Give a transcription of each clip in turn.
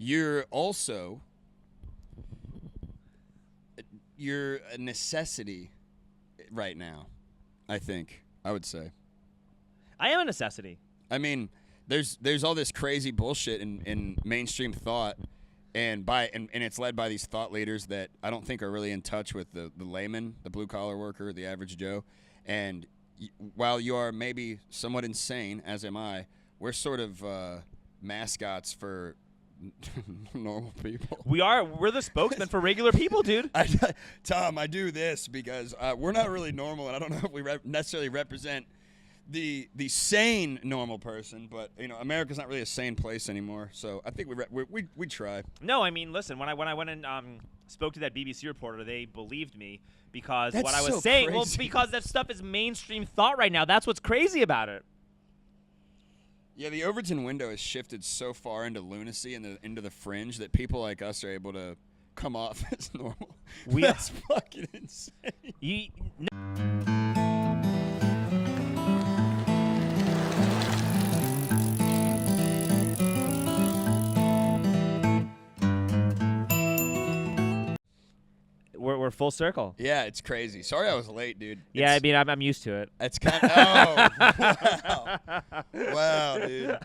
you're a necessity right now, I think, I would say. I am a necessity. I mean, there's all this crazy bullshit in mainstream thought, and it's led by these thought leaders that I don't think are really in touch with the layman, the blue-collar worker, the average Joe. And while you are maybe somewhat insane, as am I, we're sort of mascots for normal people. We're the spokesman for regular people, dude. Tom, I do this because we're not really normal, and I don't know if we necessarily represent the sane normal person, but America's not really a sane place anymore. So I think we try. No, I mean, listen, when I went and spoke to that BBC reporter, they believed me because That's what I was so saying. crazy. Well, because that stuff is mainstream thought right now. That's what's crazy about it. Yeah, the Overton window has shifted so far into lunacy and into the fringe that people like us are able to come off as normal. That's fucking insane. We're full circle. Yeah, it's crazy. Sorry I was late, dude. Yeah, I mean, I'm used to it. It's kind of wow, dude.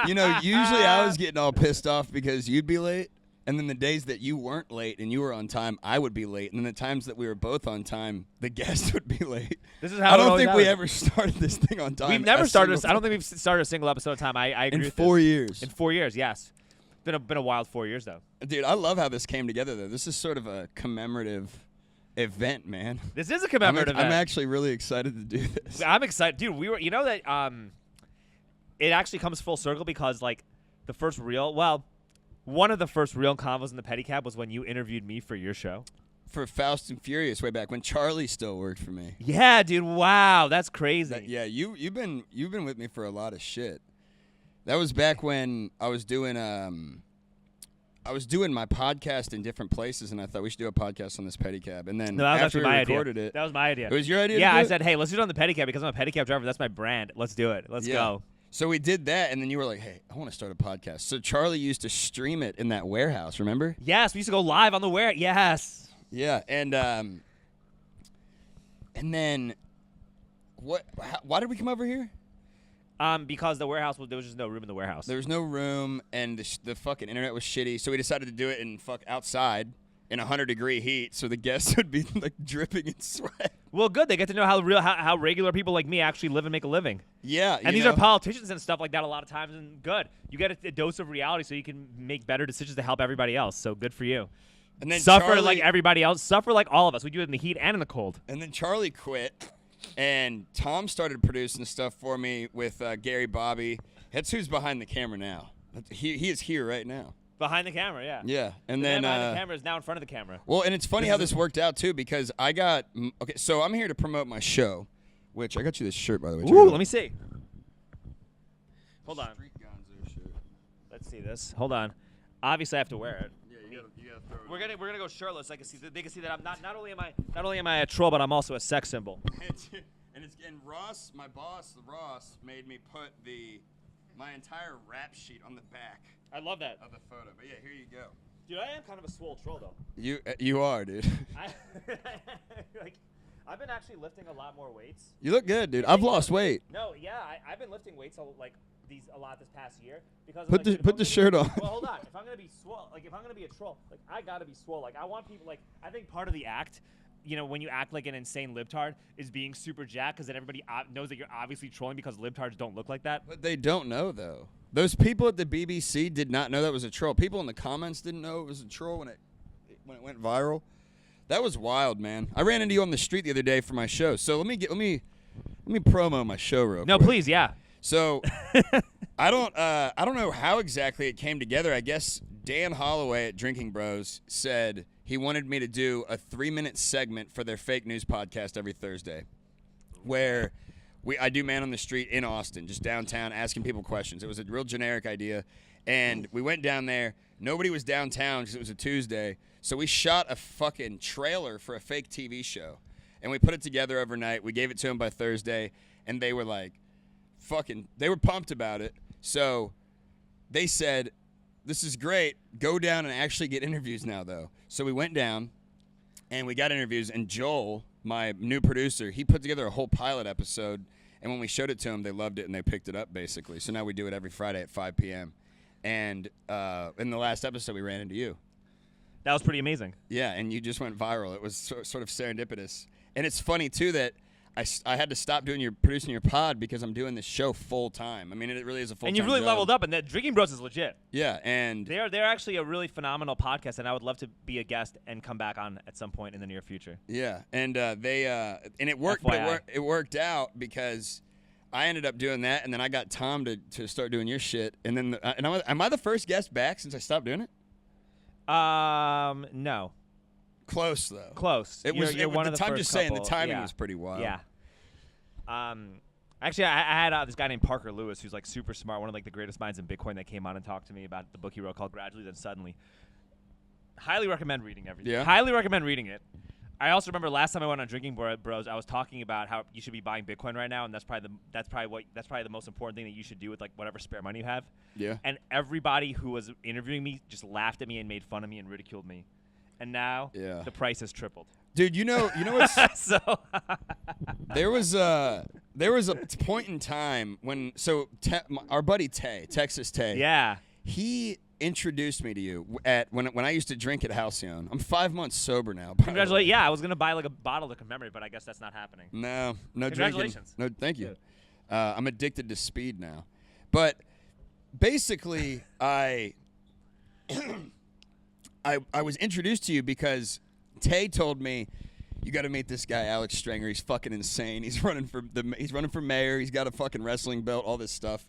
Usually I was getting all pissed off because you'd be late, and then the days that you weren't late and you were on time, I would be late, and then the times that we were both on time, the guest would be late. This is how I don't think we ever started this thing on time. We've never started. I don't think we've started a single episode on time. I agree with this. In 4 years. In 4 years, yes. Been a wild 4 years though. Dude, I love how this came together though. This is sort of a commemorative event, man. This is a commemorative event. I'm actually really excited to do this. I'm excited, dude. It actually comes full circle because one of the first real convos in the pedicab was when you interviewed me for your show. For Faust and Furious way back when Charlie still worked for me. Yeah, dude. Wow, that's crazy. You've been with me for a lot of shit. That was back when I was doing my podcast in different places, and I thought we should do a podcast on this pedicab. And then after we recorded it, that was my idea. It was your idea. Yeah, I said, hey, let's do it on the pedicab because I'm a pedicab driver. That's my brand. Let's do it. Let's go. So we did that, and then you were like, hey, I want to start a podcast. So Charlie used to stream it in that warehouse. Remember? Yes, we used to go live on the warehouse. Yes. Yeah, and then what? Why did we come over here? Because the warehouse there was just no room in the warehouse. There was no room, and the fucking internet was shitty. So we decided to do it in outside in 100-degree heat, so the guests would be like dripping in sweat. Well, good. They get to know how regular people like me actually live and make a living. Yeah, and these are politicians and stuff like that a lot of times, and good. You get a dose of reality, so you can make better decisions to help everybody else. So good for you. And then suffer like everybody else. Suffer like all of us. We do it in the heat and in the cold. And then Charlie quit. And Tom started producing stuff for me with Gary Bobby. That's who's behind the camera now. He is here right now. Behind the camera, yeah. Yeah, and the then man behind the camera is now in front of the camera. Well, and it's funny how this worked out too because so I'm here to promote my show, which I got you this shirt by the way. Ooh, let me see. Hold on. Street Gonzo shirt. Let's see this. Hold on. Obviously, I have to wear it. Yeah, you gotta throw it. We're gonna go shirtless. They can see that I'm not only am I a troll, but I'm also a sex symbol. And Ross, my boss, Ross, made me put my entire rap sheet on the back. I love that of the photo. But yeah, here you go. Dude, I am kind of a swole troll though. You are, dude. I've been actually lifting a lot more weights. You look good, dude. I've lost weight. No, yeah, I've been lifting weights a lot this past year because put the shirt on. Well, hold on. If I'm gonna be swole, if I'm gonna be a troll, I gotta be swole. I want people I think part of the act, when you act like an insane libtard, is being super jacked because then everybody knows that you're obviously trolling because libtards don't look like that. But they don't know though. Those people at the BBC did not know that was a troll. People in the comments didn't know it was a troll when it went viral. That was wild, man. I ran into you on the street the other day for my show. So let me promo my show real quick. No, please, yeah. So I don't know how exactly it came together. I guess Dan Holloway at Drinkin Bros said he wanted me to do a 3-minute segment for their fake news podcast every Thursday, where I do Man on the Street in Austin, just downtown, asking people questions. It was a real generic idea, and we went down there. Nobody was downtown because it was a Tuesday, so we shot a fucking trailer for a fake TV show, and we put it together overnight. We gave it to them by Thursday, and they were like, they were pumped about it. So they said, this is great. Go down and actually get interviews now, though. So we went down, and we got interviews, and Joel, my new producer, he put together a whole pilot episode, and when we showed it to them, they loved it, and they picked it up, basically. So now we do it every Friday at 5 p.m. And in the last episode, we ran into you. That was pretty amazing. Yeah, and you just went viral. It was sort of serendipitous. And it's funny, too, that I had to stop producing your pod because I'm doing this show full time. I mean, it really is a full time. And you really job. leveled up, and that Drinkin Bros is legit. Yeah, and They're actually a really phenomenal podcast, and I would love to be a guest and come back on at some point in the near future. yeah, and it worked. But it worked out because I ended up doing that, and then I got Tom to start doing your shit, and then am I the first guest back since I stopped doing it? No. Close though. Close. You're one of the I'm first just saying the couple. timing Yeah. was pretty wild. Yeah. Actually, I had this guy named Parker Lewis, who's like super smart, one of like the greatest minds in Bitcoin, that came on and talked to me about the book he wrote called Gradually Then Suddenly. Highly recommend reading everything. Yeah. Highly recommend reading it. I also remember last time I went on Drinking Bros, I was talking about how you should be buying Bitcoin right now, and that's probably the most important thing that you should do with like whatever spare money you have. Yeah. And everybody who was interviewing me just laughed at me and made fun of me and ridiculed me. And now the price has tripled. Dude, you know what's So there was a point in time when our buddy Texas Tay, yeah. he introduced me to you when I used to drink at Halcyon. I'm 5 months sober now. by the way. Congratulations. Yeah, I was going to buy like a bottle to commemorate, but I guess that's not happening. No Congratulations. drinking. No, thank you. I'm addicted to speed now. But basically, I was introduced to you because Tay told me, you got to meet this guy, Alex Stranger. He's fucking insane. He's running for mayor. He's got a fucking wrestling belt, all this stuff.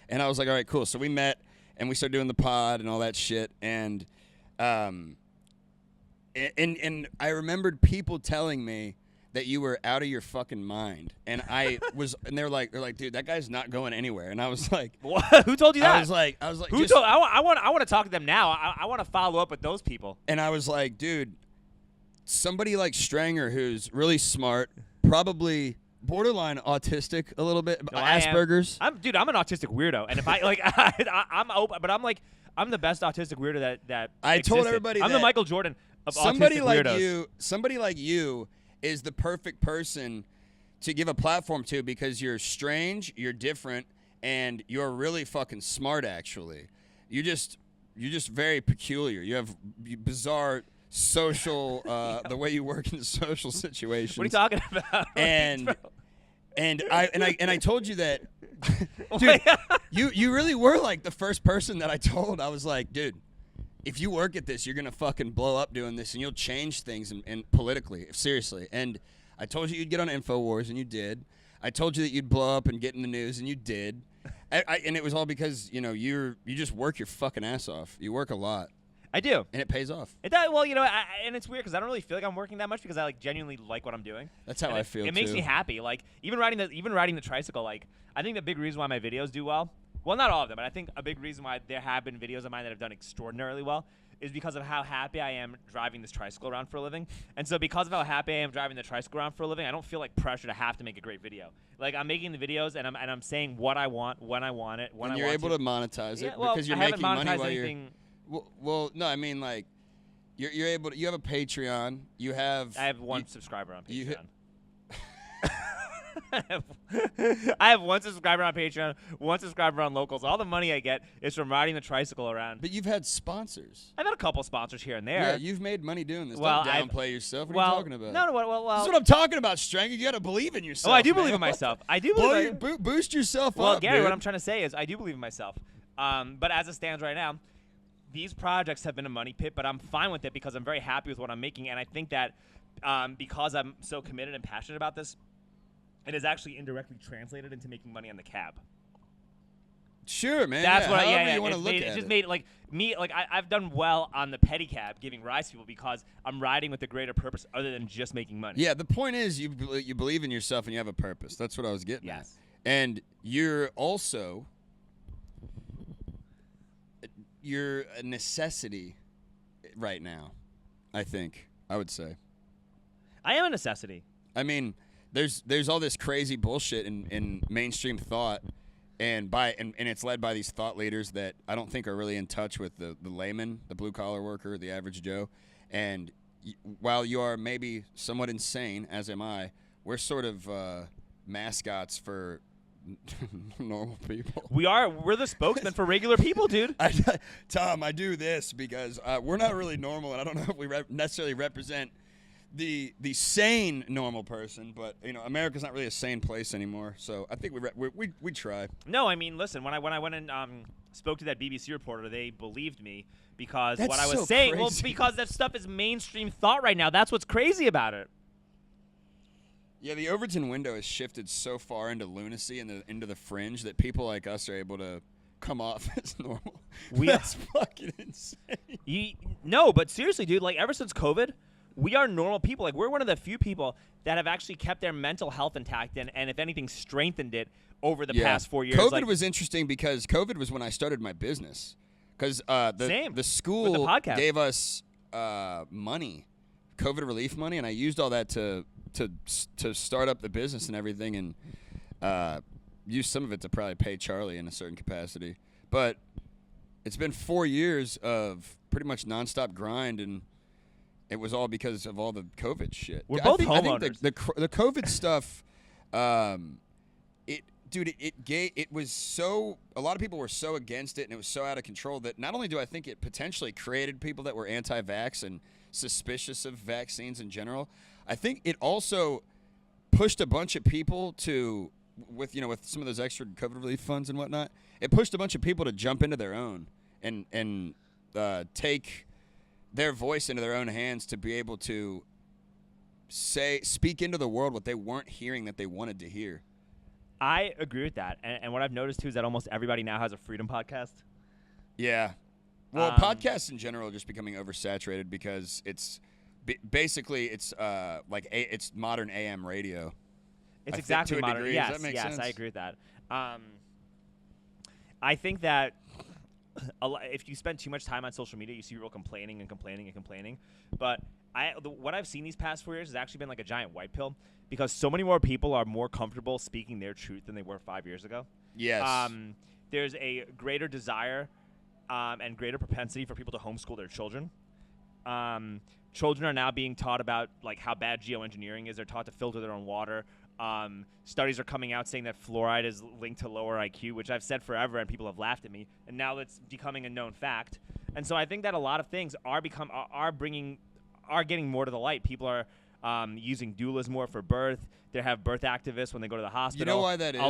And I was like, all right, cool. So we met, and we started doing the pod and all that shit. And I remembered people telling me that you were out of your fucking mind. And they're like, dude, that guy's not going anywhere. And I was like, What? Who told you that? I was like, Who told? I want to talk to them now. I want to follow up with those people. And I was like, dude, somebody like Stranger who's really smart, probably borderline autistic a little bit, Asperger's. I'm an autistic weirdo, and if I like, I'm open, but I'm the best autistic weirdo that I existed. told everybody I'm that the Michael Jordan of somebody autistic like weirdos. somebody like you is the perfect person to give a platform to because you're strange, you're different, and you're really fucking smart. Actually, you're just very peculiar. You have bizarre social the way you work in social situations. What are you talking about? And I told you that, dude, you really were like the first person that I told. I was like, dude, if you work at this, you're gonna fucking blow up doing this, and you'll change things and politically, seriously. And I told you you'd get on InfoWars, and you did. I told you that you'd blow up and get in the news, and you did. And it was all because you just work your fucking ass off. You work a lot. I do, and it pays off. It does. Well, and it's weird because I don't really feel like I'm working that much because I like genuinely like what I'm doing. That's how I feel. It makes me happy. Like even riding the tricycle. Like I think the big reason why my videos do well. Well, not all of them, but I think a big reason why there have been videos of mine that have done extraordinarily well is because of how happy I am driving this tricycle around for a living. And so because of how happy I am driving the tricycle around for a living, I don't feel like pressure to have to make a great video. Like I'm making the videos and I'm saying what I want, when I want it, when I want it. And you're able to monetize it because you're I making money while anything. Well, no, I mean like you're able to. You have a Patreon. I have one subscriber on Patreon. I have one subscriber on Patreon, one subscriber on Locals. All the money I get is from riding the tricycle around. But you've had sponsors. I've had a couple sponsors here and there. Yeah, you've made money doing this. Well, don't downplay yourself. What are you talking about? No, well. This is what I'm talking about, Stranger. You got to believe in yourself. Oh, I do man. believe in myself. I do believe. Boost yourself up. Well, Gary, dude. what I'm trying to say is I do believe in myself. But as it stands right now, these projects have been a money pit, but I'm fine with it because I'm very happy with what I'm making, and I think that because I'm so committed and passionate about this, it is actually indirectly translated into making money on the cab. Sure, man. That's yeah, what. however you want to It's look made, at it. Just it. made like me. Like I've done well on the pedicab, giving rides to people because I'm riding with a greater purpose other than just making money. Yeah, the point is you believe in yourself and you have a purpose. That's what I was getting at. And you're also you're a necessity right now. I would say. I am a necessity. I mean, there's all this crazy bullshit in mainstream thought and it's led by these thought leaders that I don't think are really in touch with the layman, the blue collar worker, the average Joe. And while you are maybe somewhat insane, as am I, we're sort of mascots for normal people. We're the spokesman for regular people, dude. Tom, I do this because we're not really normal, and I don't know if we necessarily represent the sane normal person, but America's not really a sane place anymore. So I think we try. No, I mean, listen, when I went and spoke to that BBC reporter, they believed me because That's what I was so saying. crazy. Well, because that stuff is mainstream thought right now. That's what's crazy about it. Yeah, the Overton window has shifted so far into lunacy and into the fringe that people like us are able to come off as normal. That's fucking insane. No, but seriously, dude, like ever since COVID, we are normal people. Like we're one of the few people that have actually kept their mental health intact and if anything, strengthened it over the past 4 years. COVID was interesting because COVID was when I started my business. Because the school gave us money, COVID relief money, and I used all that to start up the business and everything, and use some of it to probably pay Charlie in a certain capacity. But it's been 4 years of pretty much nonstop grind, and it was all because of all the COVID shit. We're both homeowners. I think the COVID stuff, it was so, a lot of people were so against it, and it was so out of control that not only do I think it potentially created people that were anti-vax and suspicious of vaccines in general, I think it also pushed a bunch of people to, with some of those extra COVID relief funds and whatnot, it pushed a bunch of people to jump into their own and take their voice into their own hands to be able to speak into the world what they weren't hearing that they wanted to hear. I agree with that. And what I've noticed, too, is that almost everybody now has a freedom podcast. Yeah. Well, podcasts in general are just becoming oversaturated because it's basically it's modern AM radio. It's exactly modern. Degree. Yes, Does that make sense? I agree with that. I think that if you spend too much time on social media, you see people complaining and complaining and complaining. But what I've seen these past 4 years has actually been like a giant white pill because so many more people are more comfortable speaking their truth than they were 5 years ago. Yes. There's a greater desire and greater propensity for people to homeschool their children. Children are now being taught about like how bad geoengineering is. They're taught to filter their own water. Studies are coming out saying that fluoride is linked to lower IQ, which I've said forever, and people have laughed at me. And now it's becoming a known fact. And so I think that a lot of things are getting more to the light. People are using doulas more for birth. They have birth activists when they go to the hospital. You know why that is?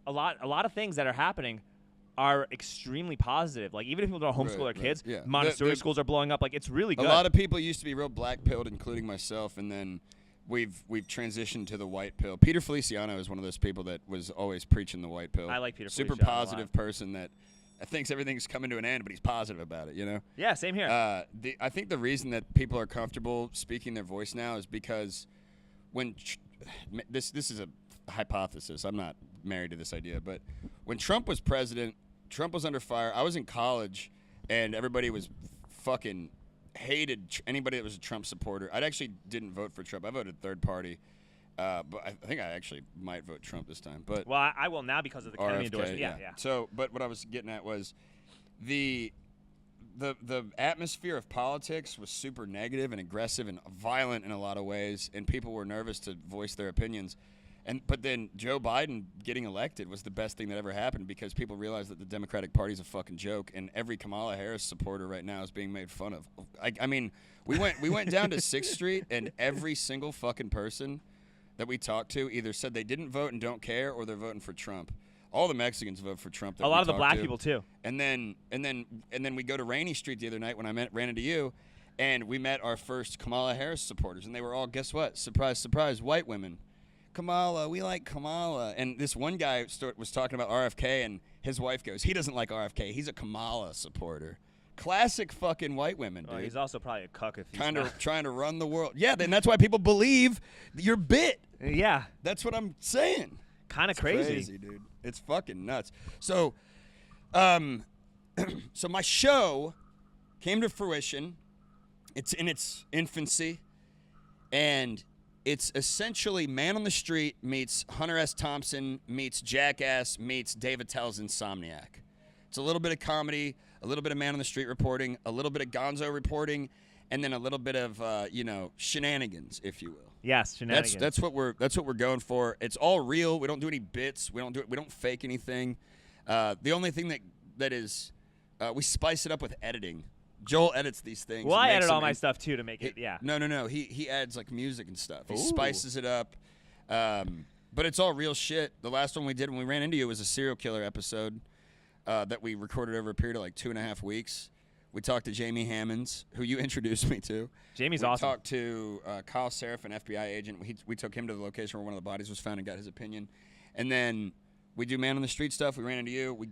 A lot of things that are happening are extremely positive. Like even if people don't homeschool their kids, Montessori schools are blowing up. Like it's really good. A lot of people used to be real black-pilled, including myself, and then we've transitioned to the white pill. Peter Feliciano is one of those people that was always preaching the white pill. I like Peter Super Feliciano positive person that thinks everything's coming to an end, but he's positive about it, Yeah, same here. I think the reason that people are comfortable speaking their voice now is because when this is a hypothesis. I'm not married to this idea, but when Trump was president, Trump was under fire. I was in college, and everybody was fucking hated anybody that was a Trump supporter. I actually didn't vote for Trump. I voted third party. But I think I actually might vote Trump this time. But well, I will now because of the Kennedy endorsement. Yeah. So, but what I was getting at was the atmosphere of politics was super negative and aggressive and violent in a lot of ways, and people were nervous to voice their opinions. But then Joe Biden getting elected was the best thing that ever happened because people realized that the Democratic Party is a fucking joke, and every Kamala Harris supporter right now is being made fun of. I mean, we went down to 6th Street, and every single fucking person that we talked to either said they didn't vote and don't care, or they're voting for Trump. All the Mexicans vote for Trump. A lot of the black people too. And then we go to Rainey Street the other night when I ran into you, and we met our first Kamala Harris supporters, and they were all, guess what? Surprise, surprise, white women. Kamala, we like Kamala. And this one guy was talking about RFK, and his wife goes, he doesn't like RFK. He's a Kamala supporter. Classic fucking white women, dude. He's also probably a cuck if he's kind of trying to run the world. Yeah, then that's why people believe your bit. Yeah. That's what I'm saying. Kind of crazy, dude. It's fucking nuts. So, so my show came to fruition. It's in its infancy, and it's essentially Man on the Street meets Hunter S. Thompson meets Jackass meets Dave Attell's Insomniac. It's a little bit of comedy, a little bit of Man on the Street reporting, a little bit of Gonzo reporting, and then a little bit of shenanigans, if you will. Yes, shenanigans. That's what we're going for. It's all real. We don't do any bits. We don't fake anything. The only thing that is we spice it up with editing. Joel edits these things. Well, I edit all my stuff too to make it. Yeah. No. He adds like music and stuff. He spices it up. But it's all real shit. The last one we did when we ran into you was a serial killer episode that we recorded over a period of like 2.5 weeks. We talked to Jamie Hammonds, who you introduced me to. Jamie's awesome. We talked to Kyle Seraph, an FBI agent. We took him to the location where one of the bodies was found and got his opinion. And then we do Man on the Street stuff. We ran into you. We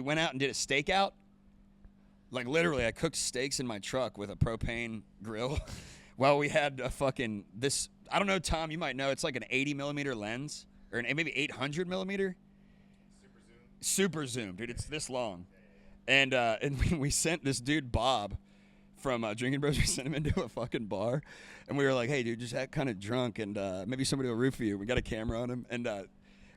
went out and did a stakeout. Like, literally, I cooked steaks in my truck with a propane grill while we had a fucking this. I don't know, Tom, you might know. It's like an 80-millimeter lens or maybe 800-millimeter. Super zoom, dude. It's this long. And we sent this dude, Bob, from Drinkin Bros. We sent him into a fucking bar. And we were like, hey, dude, just act kind of drunk and maybe somebody will root for you. We got a camera on him. And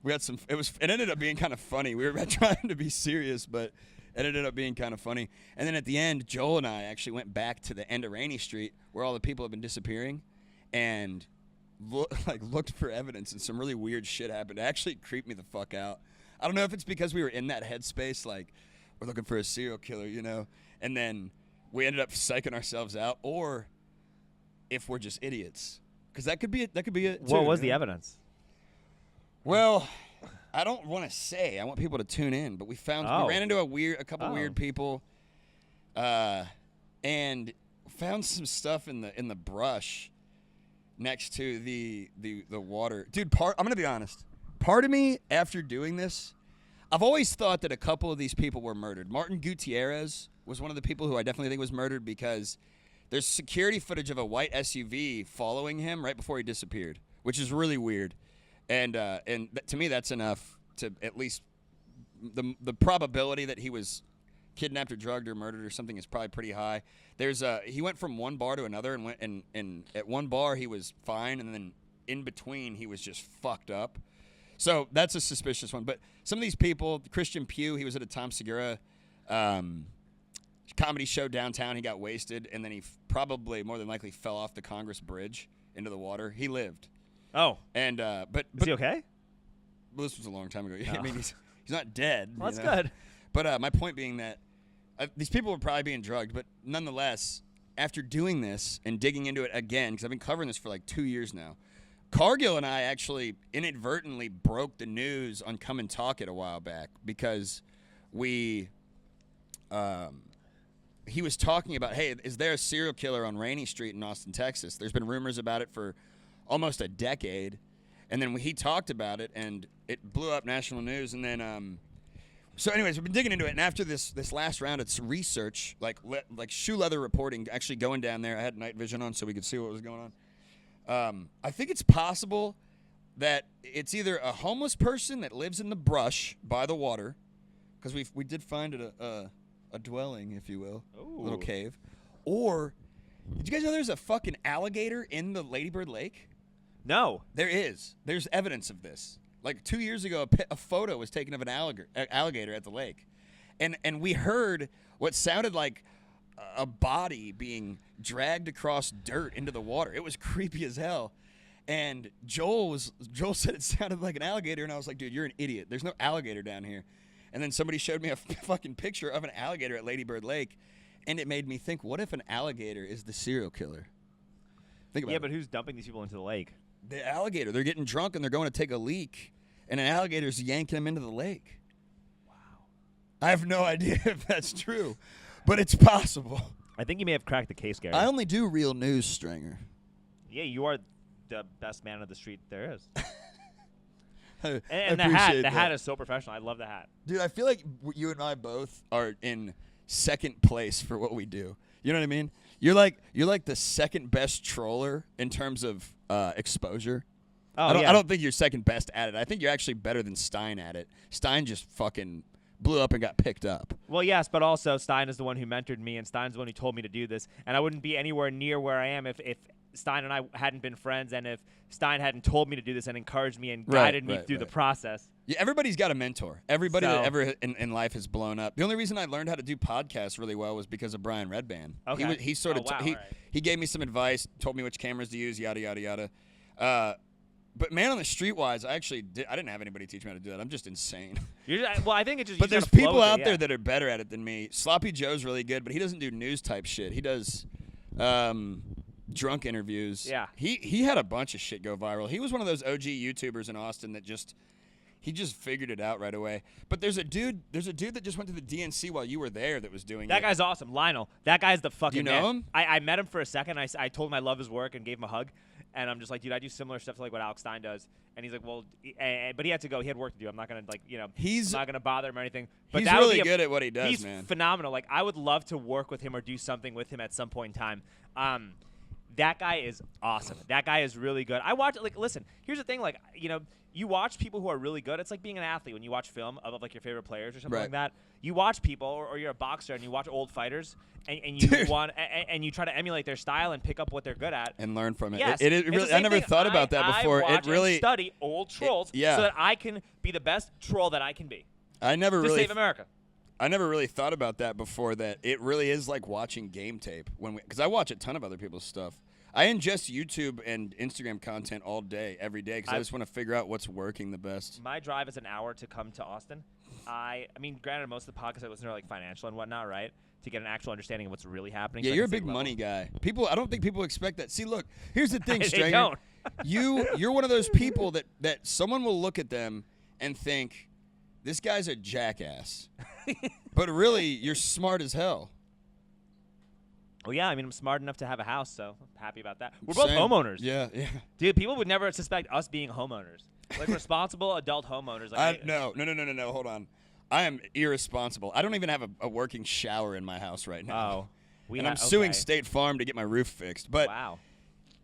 we had some – it ended up being kind of funny. We were trying to be serious, but – it ended up being kind of funny. And then at the end, Joel and I actually went back to the end of Rainey Street where all the people have been disappearing and looked for evidence, and some really weird shit happened. It actually creeped me the fuck out. I don't know if it's because we were in that headspace, like we're looking for a serial killer, and then we ended up psyching ourselves out, or if we're just idiots. Because that could be it too. What was the evidence? Well, I don't want to say. I want people to tune in. But we ran into a couple weird people, and found some stuff in the brush next to the water. Dude, I'm gonna be honest. Part of me, after doing this, I've always thought that a couple of these people were murdered. Martin Gutierrez was one of the people who I definitely think was murdered because there's security footage of a white SUV following him right before he disappeared, which is really weird. And to me, that's enough to at least the probability that he was kidnapped or drugged or murdered or something is probably pretty high. He went from one bar to another and at one bar he was fine, and then in between he was just fucked up. So that's a suspicious one. But some of these people, Christian Pugh, he was at a Tom Segura comedy show downtown. He got wasted, and then he probably more than likely fell off the Congress Bridge into the water. He lived. Oh, and but is he okay? Well, this was a long time ago. I mean, he's not dead. Well, that's good. But my point being that these people were probably being drugged, but nonetheless, after doing this and digging into it again, because I've been covering this for like 2 years now, Cargill and I actually inadvertently broke the news on Come and Talk It a while back because he was talking about, hey, is there a serial killer on Rainey Street in Austin, Texas? There's been rumors about it for almost a decade, and then he talked about it, and it blew up national news. And then, so anyways, we've been digging into it, and after this last round, it's research, like shoe leather reporting, actually going down there. I had night vision on so we could see what was going on. I think it's possible that it's either a homeless person that lives in the brush by the water, because we did find it a dwelling, if you will, a little cave, or did you guys know there's a fucking alligator in the Lady Bird Lake? No. There is. There's evidence of this. Like 2 years ago, a photo was taken of an alligator at the lake. And we heard what sounded like a body being dragged across dirt into the water. It was creepy as hell. And Joel said it sounded like an alligator, and I was like, dude, you're an idiot. There's no alligator down here. And then somebody showed me a fucking picture of an alligator at Lady Bird Lake, and it made me think, what if an alligator is the serial killer? Think about it. Yeah, but who's dumping these people into the lake? The alligator. They're getting drunk, and they're going to take a leak, and an alligator's yanking them into the lake. Wow. I have no idea if that's true, but it's possible. I think you may have cracked the case, Gary. I only do real news, Stringer. Yeah, you are the best man of the street there is. And the hat is so professional. I love the hat. Dude, I feel like you and I both are in second place for what we do. You know what I mean? You're like the second best troller in terms of exposure. Oh, I don't think you're second best at it. I think you're actually better than Stein at it. Stein just fucking blew up and got picked up. Well, yes, but also Stein is the one who mentored me, and Stein's the one who told me to do this. And I wouldn't be anywhere near where I am if Stein and I hadn't been friends, and if Stein hadn't told me to do this and encouraged me and guided me through the process. Yeah, everybody's got a mentor. Everybody So- that ever in life has blown up. The only reason I learned how to do podcasts really well was because of Brian Redband. Okay. He sort of wow, he all right. he gave me some advice, told me which cameras to use, yada yada yada. But man on the street wise, I didn't have anybody teach me how to do that. I'm just insane. Well, I think it's just. But you there's gotta flow people with out it, there yeah. that are better at it than me. Sloppy Joe's really good, but he doesn't do news type shit. He does drunk interviews. Yeah. He had a bunch of shit go viral. He was one of those OG YouTubers in Austin that he just figured it out right away. But there's a dude that just went to the DNC while you were there that was doing That it. guy's awesome, Lionel. That guy's the fucking. Do you know man. him? I met him for a second. I told him I love his work and gave him a hug, and I'm just like, dude, I do similar stuff to like what Alex Stein does. And he's like, well, but he had to go. He had work to do. I'm not gonna I'm not gonna bother him or anything. But He's that would really be a- good at what he does, he's man. phenomenal. Like I would love to work with him or do something with him at some point in time. That guy is awesome. That guy is really good. I watch listen, here's the thing, you watch people who are really good. It's like being an athlete when you watch film of like your favorite players or something Right. like that. You watch people or you're a boxer and you watch old fighters and you Dude. and you try to emulate their style and pick up what they're good at. And learn from it. Yes, It it's the really, I same never thing. thought about that before. I watch It really and study old trolls yeah. so that I can be the best troll that I can be I never to really save America. I never really thought about that before, that it really is like watching game tape because I watch a ton of other people's stuff. I ingest YouTube and Instagram content all day, every day, because I just want to figure out what's working the best. My drive is an hour to come to Austin. I mean, granted, most of the podcasts I listen to are like financial and whatnot, right? To get an actual understanding of what's really happening. Yeah, so I you're a can stay big level. money guy. I don't think people expect that. See, look, here's the thing, They Stranger. don't. You're one of those people that someone will look at them and think, this guy's a jackass. But really, you're smart as hell. Well, yeah, I mean, I'm smart enough to have a house, so I'm happy about that. We're both Same. homeowners. Yeah. Dude, people would never suspect us being homeowners. Like responsible adult homeowners. Like, No. Hold on. I am irresponsible. I don't even have a working shower in my house right now. Oh. I'm suing State Farm to get my roof fixed. But wow.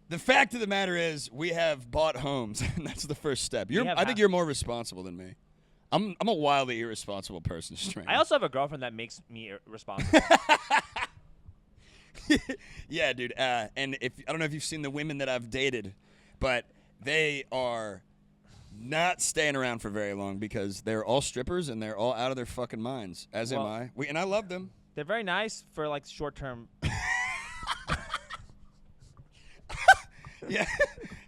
the fact of the matter is, we have bought homes, and that's the first step. I think you're more responsible than me. I'm a wildly irresponsible person, Stranger. I also have a girlfriend that makes me responsible. Yeah, dude. And I don't know if you've seen the women that I've dated, but they are not staying around for very long because they're all strippers and they're all out of their fucking minds. As am I. And I love them. They're very nice for like short-term. Yeah,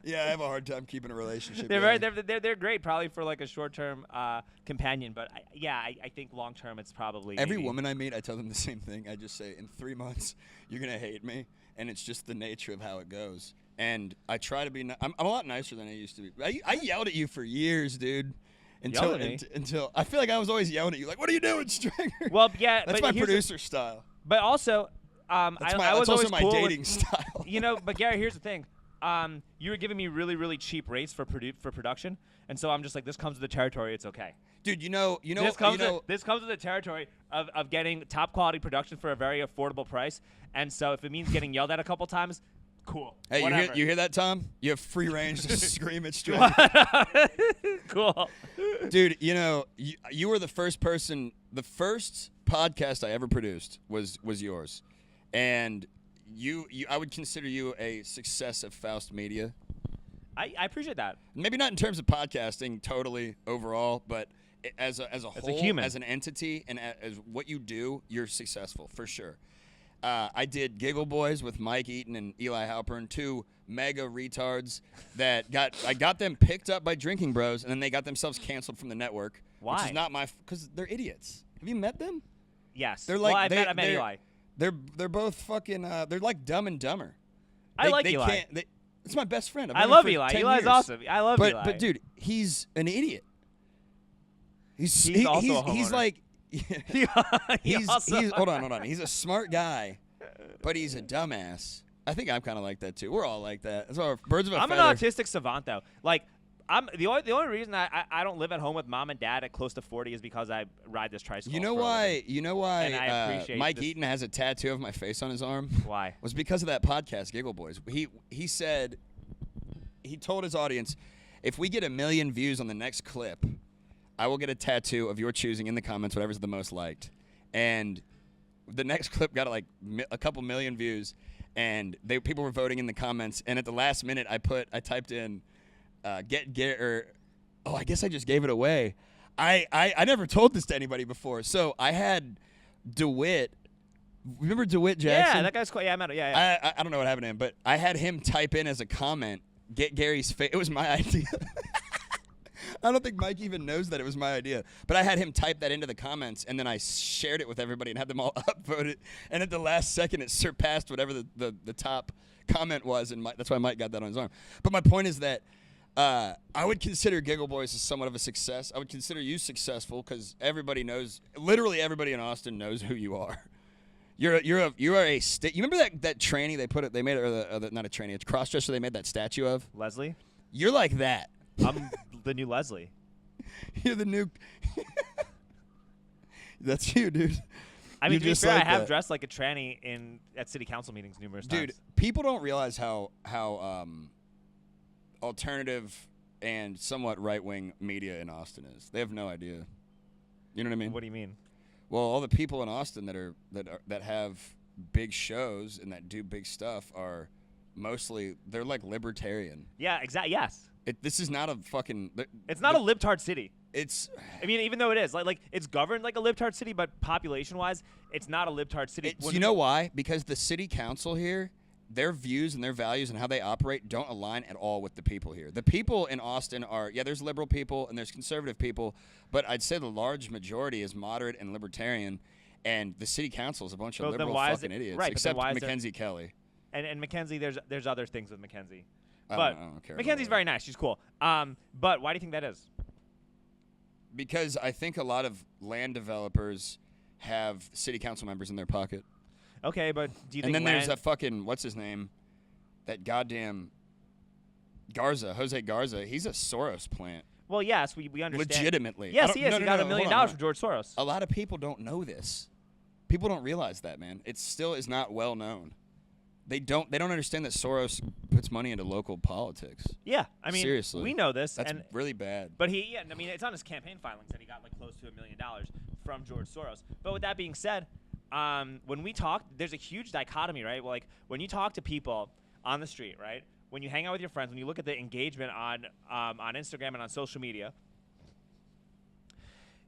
yeah. I have a hard time keeping a relationship. They're great probably for like a short-term companion, but I think long-term it's probably Every maybe- woman I meet, I tell them the same thing. I just say, in 3 months, you're gonna hate me, and it's just the nature of how it goes. And I try to be. I'm a lot nicer than I used to be. I yelled at you for years, dude. Until I feel like I was always yelling at you, like, "What are you doing, Stringer?" Well, yeah, that's but my producer style. But also, I That's was also always my cool dating with, style. But Gary, here's the thing. You were giving me really, really cheap rates for production, and so I'm just like, this comes with the territory. It's okay. Dude, This comes with the territory of getting top quality production for a very affordable price, and so if it means getting yelled at a couple times, cool. Hey, whatever. you hear that, Tom? You have free range to scream at Stringer. Cool. Dude, you were the first person. The first podcast I ever produced was yours, and I would consider you a success of Faust Media. I appreciate that. Maybe not in terms of podcasting, totally overall, but as a whole, human. as an entity, and as what you do, you're successful for sure. I did Giggle Boys with Mike Eaton and Eli Halpern, two mega retards that I got them picked up by Drinking Bros, and then they got themselves canceled from the network. Why? Which is not because they're idiots. Have you met them? Yes. They're like I met Eli. They're both fucking. They're like Dumb and Dumber. I like Eli. It's my best friend. I love Eli. Eli's awesome. I love Eli. But dude, he's an idiot. He's also a homeowner. He's like. He's Hold on. He's a smart guy, but he's a dumbass. I think I'm kind of like that too. We're all like that. That's why we're birds of a feather. I'm an autistic savant though. Like I'm the only reason I don't live at home with mom and dad at close to 40 is because I ride this tricycle. You know why? And I appreciate Mike this. Eaton has a tattoo of my face on his arm? Why? Was because of that podcast, Giggle Boys. He said he told his audience, if we get 1 million views on the next clip, I will get a tattoo of your choosing in the comments, whatever's the most liked. And the next clip got like a couple million views, and people were voting in the comments. And at the last minute, I typed in I guess I just gave it away. I never told this to anybody before. So I had DeWitt. Remember DeWitt Jackson? Yeah, that guy's cool. Yeah, I met him. Yeah. I don't know what happened to him, but I had him type in as a comment, "Get Gary's face." It was my idea. I don't think Mike even knows that it was my idea. But I had him type that into the comments, and then I shared it with everybody and had them all upvote it. And at the last second, it surpassed whatever the top comment was, and that's why Mike got that on his arm. But my point is that I would consider Giggle Boys as somewhat of a success. I would consider you successful because everybody knows, literally everybody in Austin knows who you are. You are a state. You remember that tranny they made it, or not a tranny, it's a crossdresser they made that statue of? Leslie? You're like that. I'm the new Leslie. You're the new. That's you, dude. I mean, You're to be just fair, like I have that. dressed like a tranny at city council meetings numerous times. Dude, people don't realize how alternative and somewhat right-wing media in Austin is. They have no idea. You know what I mean? What do you mean? Well, all the people in Austin that have big shows and that do big stuff are mostly, they're like libertarian. Yeah, exactly. Yes. This is not a fucking. It's not a libtard city. I mean, even though it is like it's governed like a libtard city, but population-wise, it's not a libtard city. You know why? Because the city council here, their views and their values and how they operate don't align at all with the people here. The people in Austin there's liberal people and there's conservative people, but I'd say the large majority is moderate and libertarian, and the city council is a bunch of liberal fucking idiots, right, except Mackenzie Kelly. And Mackenzie, there's other things with Mackenzie. I But don't care Mackenzie's about very nice. She's cool. But why do you think that is? Because I think a lot of land developers have city council members in their pocket. Okay, but do you think? And then there's a fucking, what's his name? That goddamn Garza, Jose Garza. He's a Soros plant. Well, yes, we understand. Legitimately. Yes, he is. He got $1 million from George Soros. A lot of people don't know this. People don't realize that, man. It still is not well known. They don't understand that Soros puts money into local politics. Yeah, I mean, seriously, we know this. That's really bad. But I mean, it's on his campaign filings that he got like close to $1 million from George Soros. But with that being said, when we talk, there's a huge dichotomy, right? Well, like when you talk to people on the street, right? When you hang out with your friends, when you look at the engagement on Instagram and on social media,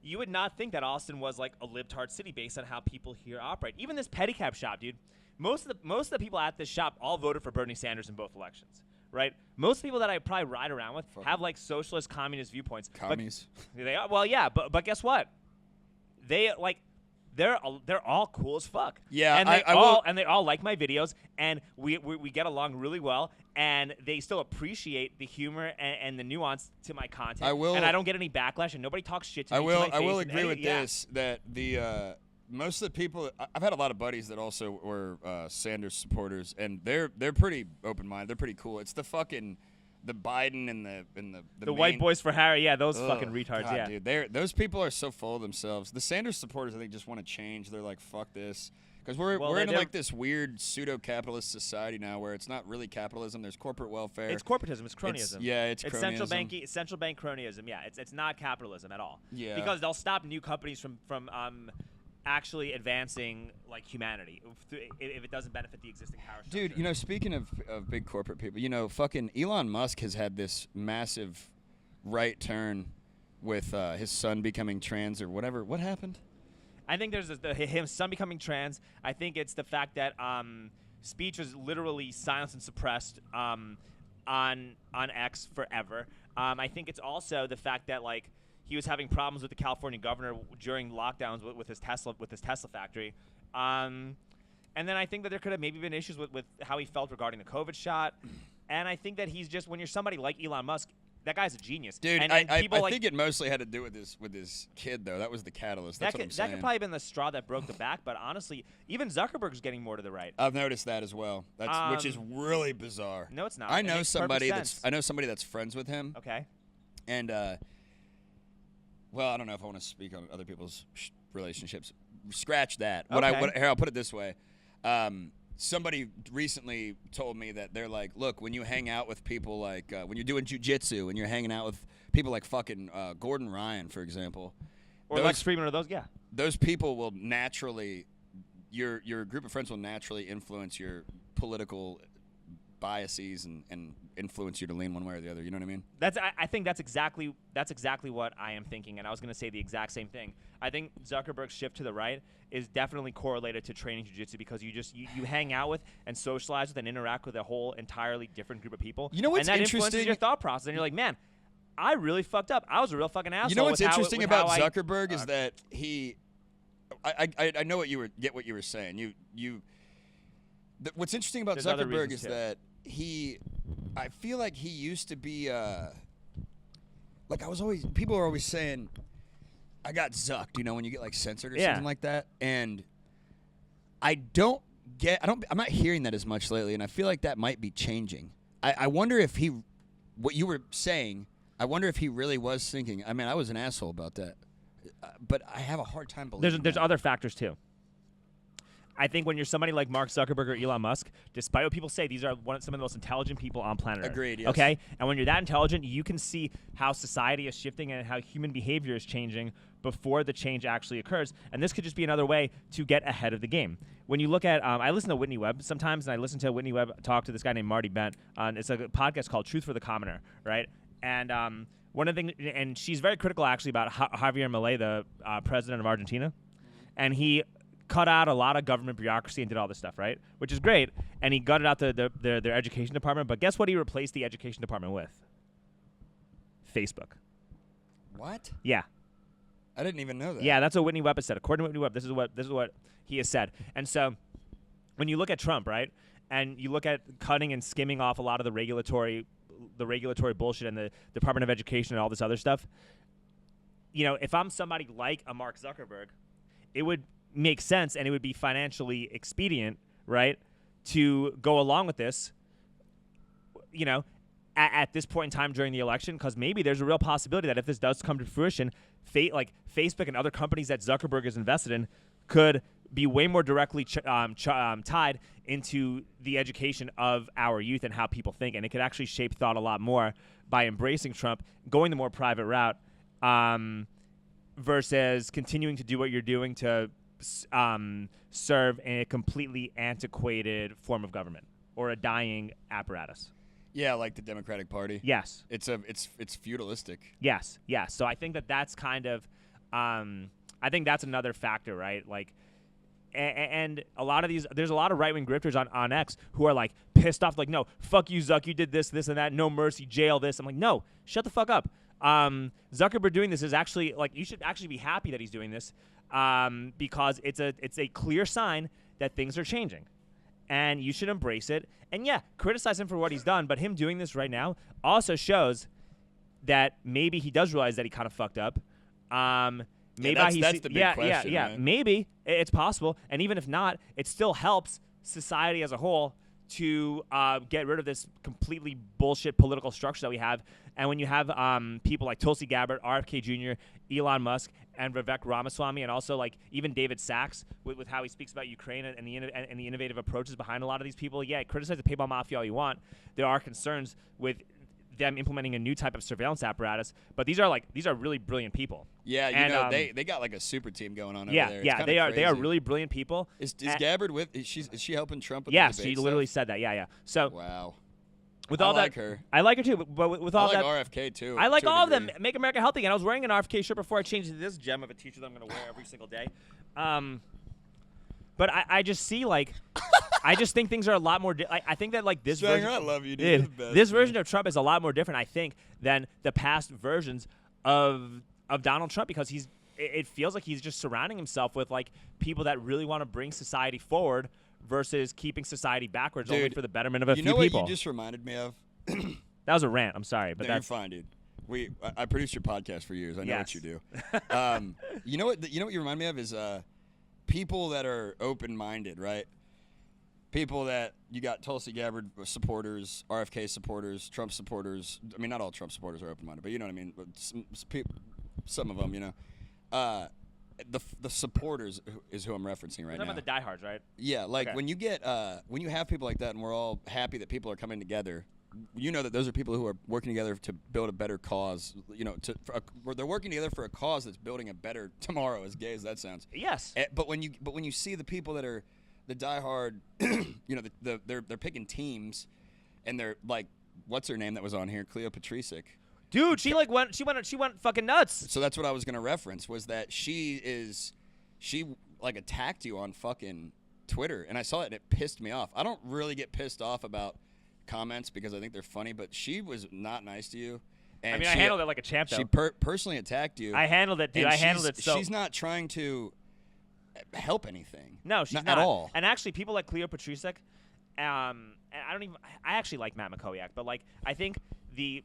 you would not think that Austin was like a libtard city based on how people here operate. Even this pedicab shop, dude. Most of the people at this shop all voted for Bernie Sanders in both elections, right? Most people that I probably ride around with have like socialist, communist viewpoints. Commies. They are, well, yeah, but guess what? They're all cool as fuck. Yeah, and they all like my videos, and we get along really well, and they still appreciate the humor and the nuance to my content. And I don't get any backlash, and nobody talks shit to me. I will agree with this, that the most of the people, I've had a lot of buddies that also were Sanders supporters, and they're pretty open-minded. They're pretty cool. It's the fucking the Biden and the white boys for Harry. Yeah, those fucking retards. God, yeah, dude, those people are so full of themselves. The Sanders supporters, I think, just want to change. They're like, fuck this. Because we're in like this weird pseudo-capitalist society now where it's not really capitalism. There's corporate welfare. It's corporatism. It's cronyism. It's cronyism. Central bank cronyism. Yeah, it's not capitalism at all. Yeah. Because they'll stop new companies from actually advancing like humanity if it doesn't benefit the existing power structure. Dude, you know, speaking of big corporate people, you know, fucking Elon Musk has had this massive right turn with his son becoming trans or whatever. What happened? I think there's his son becoming trans. I think it's the fact that speech was literally silenced and suppressed on X forever. I think it's also the fact that like he was having problems with the California governor during lockdowns with his Tesla factory. And then I think that there could have maybe been issues with how he felt regarding the COVID shot. And I think that he's just, when you're somebody like Elon Musk, that guy's a genius. Dude, and I like, think it mostly had to do with his kid, though. That was the catalyst. That's what I'm saying. That could probably have been the straw that broke the back. But honestly, even Zuckerberg's getting more to the right. I've noticed that as well. Which is really bizarre. No, it's not. I know somebody that's friends with him. Okay. And well, I don't know if I want to speak on other people's relationships. Scratch that. Okay. Here, I'll put it this way. Somebody recently told me that they're like, look, when you hang out with people like when you're doing jujitsu and you're hanging out with people like fucking Gordon Ryan, for example, or Lex Friedman, or those, yeah, those people will naturally, your group of friends will naturally influence your political biases and influence you to lean one way or the other. You know what I mean? I think that's exactly what I am thinking, and I was going to say the exact same thing. I think Zuckerberg's shift to the right is definitely correlated to training jiu-jitsu because you hang out with and socialize with and interact with a whole entirely different group of people. You know what's and that interesting? influences your thought process, and you're like, man, I really fucked up. I was a real fucking asshole. You know what's interesting about Zuckerberg I is that I know what you were saying. What's interesting about There's other Zuckerberg reasons is too. that I feel like he used to be people are always saying I got zucked, you know, when you get like censored or something like that, and I'm not hearing that as much lately, and I feel like that might be changing. I wonder if what you were saying, I wonder if he really was thinking, I mean, I was an asshole about that, but I have a hard time believing There's that. other factors too. I think when you're somebody like Mark Zuckerberg or Elon Musk, despite what people say, these are some of the most intelligent people on planet Earth. Agreed, yes. Okay? And when you're that intelligent, you can see how society is shifting and how human behavior is changing before the change actually occurs. And this could just be another way to get ahead of the game. When you look at, I listen to Whitney Webb sometimes, and I listen to Whitney Webb talk to this guy named Marty Bent. It's a podcast called Truth for the Commoner, right? And one of the things, and she's very critical actually about Javier Milei, the president of Argentina. And he cut out a lot of government bureaucracy and did all this stuff, right? Which is great. And he gutted out their education department. But guess what he replaced the education department with? Facebook. What? Yeah. I didn't even know that. Yeah, that's what Whitney Webb has said. According to Whitney Webb, this is what he has said. And so when you look at Trump, right, and you look at cutting and skimming off a lot of the regulatory bullshit and the Department of Education and all this other stuff, you know, if I'm somebody like a Mark Zuckerberg, it would make sense and it would be financially expedient, right, to go along with this, you know, at this point in time during the election, because maybe there's a real possibility that if this does come to fruition, like Facebook and other companies that Zuckerberg is invested in could be way more directly tied into the education of our youth and how people think, and it could actually shape thought a lot more by embracing Trump, going the more private route, versus continuing to do what you're doing to serve a completely antiquated form of government or a dying apparatus. Yeah, like the Democratic Party. Yes. It's feudalistic. Yes. So I think that's kind of, I think that's another factor, right? Like, and a lot of these, there's a lot of right-wing grifters on X who are like pissed off, like, no, fuck you, Zuck, you did this, and that, no mercy, jail this. I'm like, no, shut the fuck up. Zuckerberg doing this is actually, like, you should actually be happy that he's doing this. Because it's a clear sign that things are changing, and you should embrace it. And yeah, criticize him for what he's done, but him doing this right now also shows that maybe he does realize that he kind of fucked up. Maybe that's the big question. Yeah. Right? Maybe it's possible, and even if not, it still helps society as a whole to get rid of this completely bullshit political structure that we have. And when you have people like Tulsi Gabbard, RFK Jr., Elon Musk, and Vivek Ramaswamy, and also like even David Sachs with how he speaks about Ukraine and the innovative approaches behind a lot of these people, yeah, criticize the PayPal mafia all you want. There are concerns with them implementing a new type of surveillance apparatus, but these are really brilliant people. Yeah, they got like a super team going on over there. It's Yeah, they are really brilliant people. Is Gabbard is she helping Trump with yes, the debate she literally stuff? said that. Yeah. So wow. With I all like that, her. I like her too. But with all I that, like RFK too. I like to a all of them. degree. Make America healthy. And I was wearing an RFK shirt before I changed to this gem of a t-shirt that I'm going to wear every single day. But I just see like, I just think things are a lot more. I think that like this Stranger, version, I love you, dude. You're the best, this man. version of Trump is a lot more different, I think, than the past versions of Donald Trump, because it feels like he's just surrounding himself with like people that really want to bring society forward versus keeping society backwards, only for the betterment of a few people. You know what you just reminded me of? That was a rant. I'm sorry, but no, that's you're fine, dude. I produced your podcast for years. I know what you do. You know what you remind me of is people that are open-minded, right? People that you got Tulsi Gabbard supporters, RFK supporters, Trump supporters. I mean, not all Trump supporters are open-minded, but you know what I mean. But some of them, you know. The supporters is who I'm referencing right now. You're talking about the diehards, right? Yeah, like okay. when you have people like that, and we're all happy that people are coming together. You know that those are people who are working together to build a better cause. You know, they're working together for a cause that's building a better tomorrow. As gay as that sounds. Yes. But when you see the people that are the diehard, they're picking teams, and they're like, what's her name that was on here? Cleo Patrisik. Dude, she went fucking nuts. So that's what I was gonna reference, was that she like attacked you on fucking Twitter, and I saw it and it pissed me off. I don't really get pissed off about comments because I think they're funny, but she was not nice to you. And I handled it like a champ, though. She personally attacked you. I handled it, dude. I handled it so. She's not trying to help anything. No, she's not at all. And actually, people like Cleo Patrisik, and I actually like Matt McCoyak, but like I think the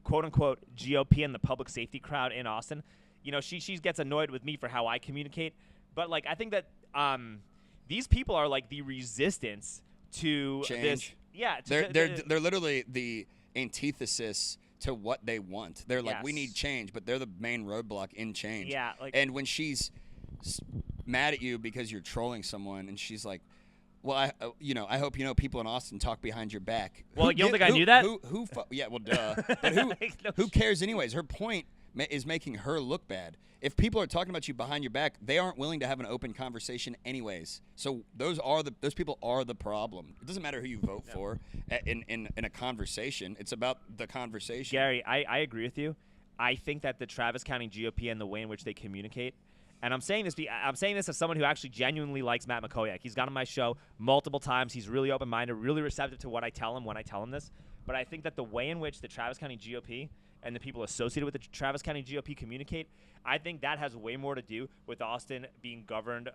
quote unquote GOP and the public safety crowd in Austin, she gets annoyed with me for how I communicate, but like I think that these people are like the resistance to change. This. Yeah, they're literally the antithesis to what they want. They're like, we need change, but they're the main roadblock in change. Yeah, and when she's mad at you because you're trolling someone, and she's like, well, I hope people in Austin talk behind your back. Well, you don't think I knew that? Yeah, well, duh. But who cares anyways? Her point is making her look bad. If people are talking about you behind your back, they aren't willing to have an open conversation anyways. So those people are the problem. It doesn't matter who you vote for in a conversation. It's about the conversation. Gary, I agree with you. I think that the Travis County GOP and the way in which they communicate, and I'm saying this as someone who actually genuinely likes Matt McCoyak. He's gone on my show multiple times. He's really open-minded, really receptive to what I tell him when I tell him this. But I think that the way in which the Travis County GOP and the people associated with the Travis County GOP communicate, I think that has way more to do with Austin being governed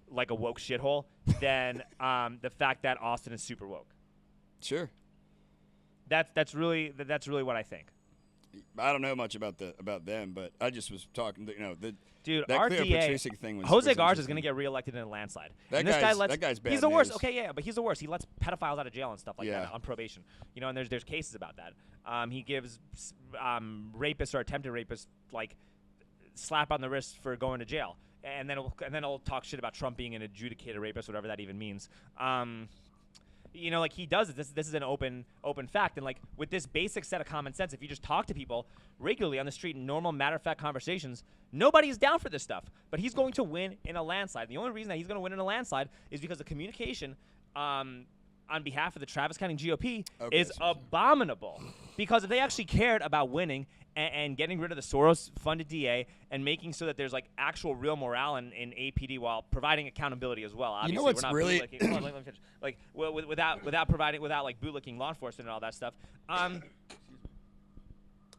like a woke shithole than the fact that Austin is super woke. Sure. That's really what I think. I don't know much about them, but I just was talking. Dude, that our Cleo DA, Patrisik thing was Jose was Garza is going to get reelected in a landslide. That guy's bad He's the worst. news. Okay, yeah, but he's the worst. He lets pedophiles out of jail and stuff like Yeah. that on probation. And there's cases about that. He gives rapists or attempted rapists like slap on the wrist for going to jail, and then he'll talk shit about Trump being an adjudicated rapist, whatever that even means. Like he does it. This is an open fact, and like with this basic set of common sense, if you just talk to people regularly on the street in normal matter-of-fact conversations, nobody's down for this stuff. But he's going to win in a landslide. The only reason that he's going to win in a landslide is because the communication on behalf of the Travis County GOP is abominable. Because if they actually cared about winning and getting rid of the Soros-funded DA and making so that there's like actual real morale in APD while providing accountability as well. Obviously, what's we're not really bootlicking. Let me finish. Like without like bootlicking law enforcement and all that stuff.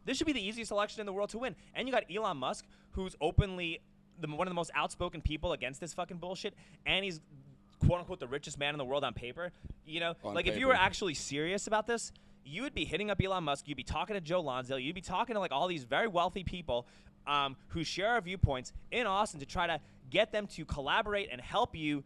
This should be the easiest election in the world to win. And you got Elon Musk, who's openly one of the most outspoken people against this fucking bullshit, and he's quote unquote the richest man in the world on paper. If you were actually serious about this, you would be hitting up Elon Musk. You'd be talking to Joe Lonsdale. You'd be talking to like all these very wealthy people who share our viewpoints in Austin to try to get them to collaborate and help you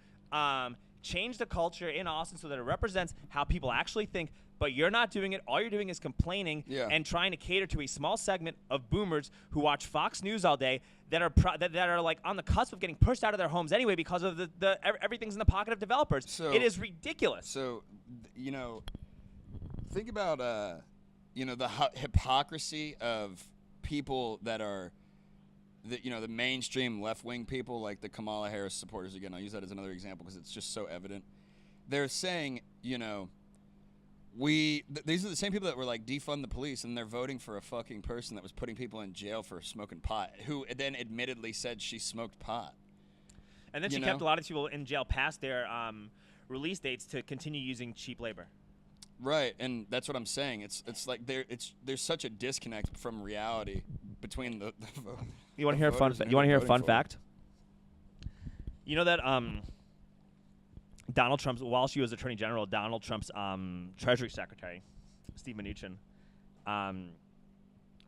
change the culture in Austin so that it represents how people actually think. But you're not doing it. All you're doing is complaining and trying to cater to a small segment of boomers who watch Fox News all day that are like on the cusp of getting pushed out of their homes anyway because of the everything's in the pocket of developers. So, it is ridiculous. So, think about the hypocrisy of people that are the mainstream left-wing people, like the Kamala Harris supporters. Again, I'll use that as another example because it's just so evident. They're saying, these are the same people that were like defund the police, and they're voting for a fucking person that was putting people in jail for smoking pot, who then admittedly said she smoked pot. And then she kept a lot of people in jail past their release dates to continue using cheap labor. Right, and that's what I'm saying. It's like there's such a disconnect from reality between the You want to hear a fun? You want to hear a fun fact? You know that Donald Trump's, while she was Attorney General, Donald Trump's Treasury Secretary, Steve Mnuchin,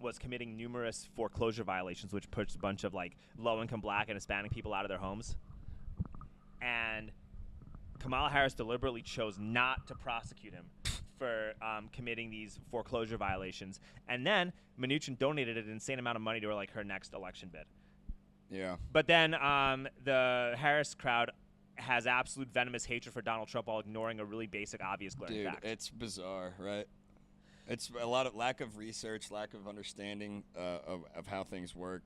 was committing numerous foreclosure violations, which puts a bunch of like low-income Black and Hispanic people out of their homes. And Kamala Harris deliberately chose not to prosecute him for committing these foreclosure violations. And then Mnuchin donated an insane amount of money to her next election bid. Yeah. But then the Harris crowd has absolute venomous hatred for Donald Trump while ignoring a really basic, obvious, glaring fact. Dude, it's bizarre, right? It's a lot of lack of research, lack of understanding of how things work.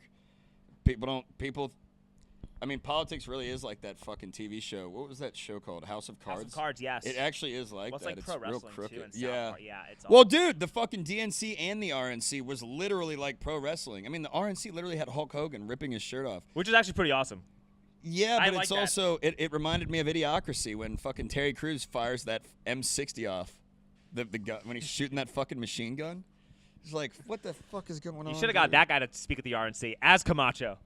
I mean, politics really is like that fucking TV show. What was that show called? House of Cards? House of Cards, yes. It actually is like it's that. like It's pro real wrestling crooked. too. And South Yeah. Park. Yeah, it's Well, dude, the fucking DNC and the RNC was literally like pro wrestling. I mean, the RNC literally had Hulk Hogan ripping his shirt off. which is actually pretty awesome. Yeah, I but like it's that. also it reminded me of Idiocracy when fucking Terry Crews fires that M60 off the gun when he's shooting that fucking machine gun. He's like, what the fuck is going on? You should have got that guy to speak at the RNC as Camacho.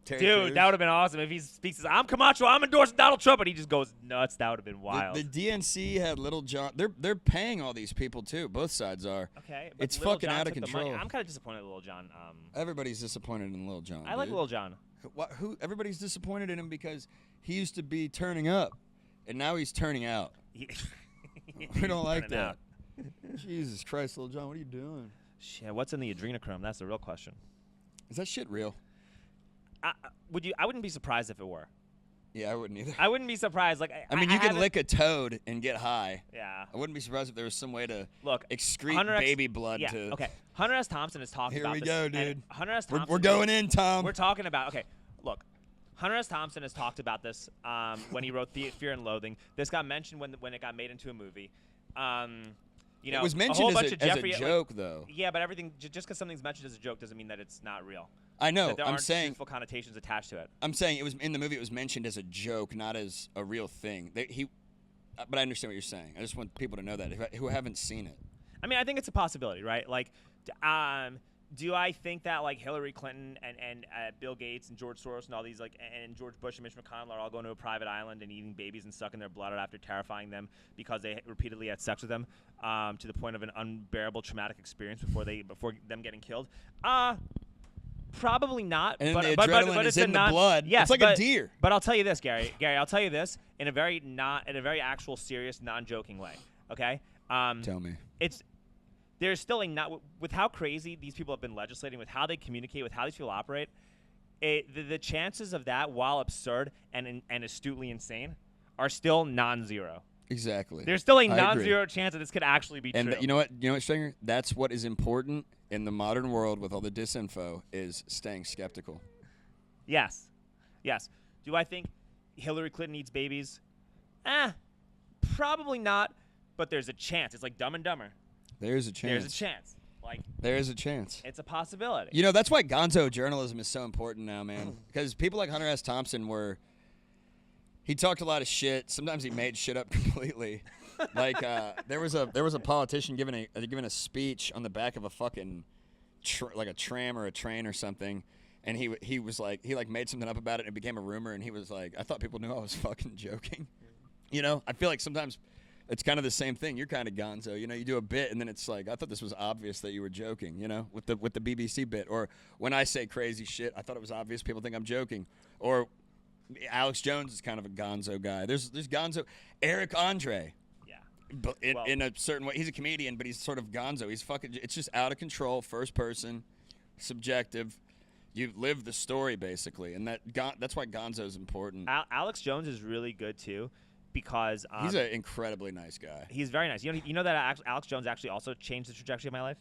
Terry Dude, Crews. that would have been awesome if he speaks as, I'm Camacho, I'm endorsing Donald Trump, and he just goes nuts. That would have been wild. The DNC had Little John. They're paying all these people too. Both sides are. Okay, but It's Lil fucking Jon out of took the money. control. I'm kind of disappointed in Lil Jon. Everybody's disappointed in Lil Jon. I like dude. Lil Jon. Who? Everybody's disappointed in him because he used to be turning up, and now he's turning out. We don't like that. Jesus Christ, Lil Jon, what are you doing? Shit, what's in the adrenochrome? That's the real question. Is that shit real? I wouldn't be surprised if it were. Yeah, I wouldn't either. I wouldn't be surprised. Like, I mean, you can haven't- lick a toad and get high. Yeah. I wouldn't be surprised if there was some way to Look, excrete Hunter X- baby blood Yeah. to. Okay. Hunter S. Thompson has talked Here about we this. go, and dude. Hunter S. Thompson. We're going in, Tom. We're talking about. Okay. Look. Hunter S. Thompson has talked about this when he wrote Fear and Loathing. This got mentioned when it got made into a movie. You know, it was a mentioned whole as bunch a of Jeffrey, joke, though. Yeah, but everything just because something's mentioned as a joke doesn't mean that it's not real. I know. That there I'm aren't saying. truthful connotations attached to it. I'm saying it was in the movie. It was mentioned as a joke, not as a real thing. But I understand what you're saying. I just want people to know that who haven't seen it. I mean, I think it's a possibility, right? Like, do I think that like Hillary Clinton and Bill Gates and George Soros and all these like and George Bush and Mitch McConnell are all going to a private island and eating babies and sucking their blood out after terrifying them because they repeatedly had sex with them to the point of an unbearable traumatic experience before them getting killed? Probably not. And but, the but, adrenaline but is it's in a the non- blood. Yes, It's like a deer. But I'll tell you this, Gary. Gary, I'll tell you this in a very actual, serious, non-joking way. Okay. Tell me. There's still with how crazy these people have been legislating, with how they communicate, with how these people operate. The chances of that, while absurd and astutely insane, are still non-zero. Exactly. There's still a I agree. non-zero chance that this could actually be And true. you know what, Stringer? That's what is important in the modern world with all the disinfo is staying skeptical. Yes. Do I think Hillary Clinton eats babies? Probably not. But there's a chance. It's like Dumb and Dumber. There's a chance. There's a chance. Like, There's a chance. it's a possibility. You know, that's why Gonzo journalism is so important now, man. Because people like Hunter S. Thompson he talked a lot of shit. Sometimes he made shit up completely. Like there was a politician giving a speech on the back of a fucking like a tram or a train or something, and he was like he made something up about it and it became a rumor, and he was like, I thought people knew I was fucking joking. You know, I feel like sometimes it's kind of the same thing. You're kind of Gonzo. You know, you do a bit and then it's like, I thought this was obvious that you were joking, you know, with the BBC bit. Or when I say crazy shit, I thought it was obvious people think I'm joking. Or Alex Jones is kind of a Gonzo guy. There's Gonzo. Eric Andre. Yeah. In a certain way. He's a comedian, but he's sort of Gonzo. He's fucking, it's just out of control, first person, subjective. You live the story, basically. And that's why Gonzo's important. Alex Jones is really good, too, because He's an incredibly nice guy. he's very nice. You know that Alex Jones actually also changed the trajectory of my life?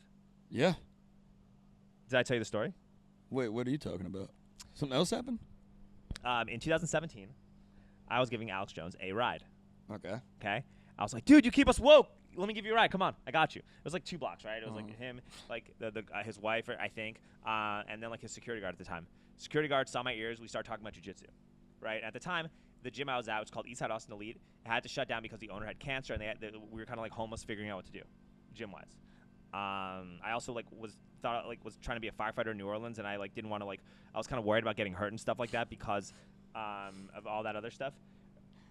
Yeah. Did I tell you the story? Wait, what are you talking about? Something else happened? In 2017, I was giving Alex Jones a ride. Okay. Okay? I was like, dude, you keep us woke. Let me give you a ride. Come on. I got you. It was like 2 blocks, right? It was like him, like his wife, I think, and then like his security guard at the time. Security guard saw my ears. We started talking about jiu-jitsu, right? At the time, the gym I was at, it's called Eastside Austin Elite. It had to shut down because the owner had cancer, and we were kind of like homeless, figuring out what to do, gym-wise. I also was trying to be a firefighter in New Orleans, and I didn't want to I was kind of worried about getting hurt and stuff like that because of all that other stuff.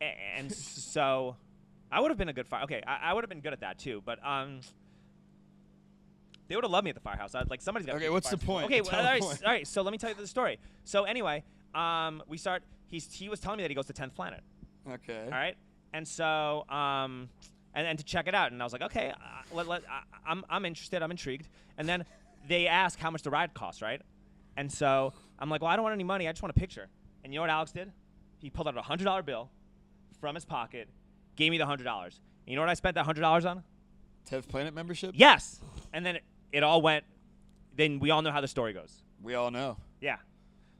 And so I would have been a good fire. Okay, I would have been good at that too, but they would have loved me at the firehouse. Somebody's got. Okay, what's the point? Okay, Tell all the right, point. all right. So let me tell you the story. So anyway, we start. He was telling me that he goes to 10th Planet. Okay. All right, and so and to check it out, and I was like, okay, I'm interested, I'm intrigued, and then they ask how much the ride costs, right? And so I'm like, well, I don't want any money, I just want a picture. And you know what Alex did? He pulled out a $100 bill from his pocket, gave me the $100. And you know what I spent that $100 on? 10th Planet membership? Yes. And then it all went. Then we all know how the story goes. We all know. Yeah.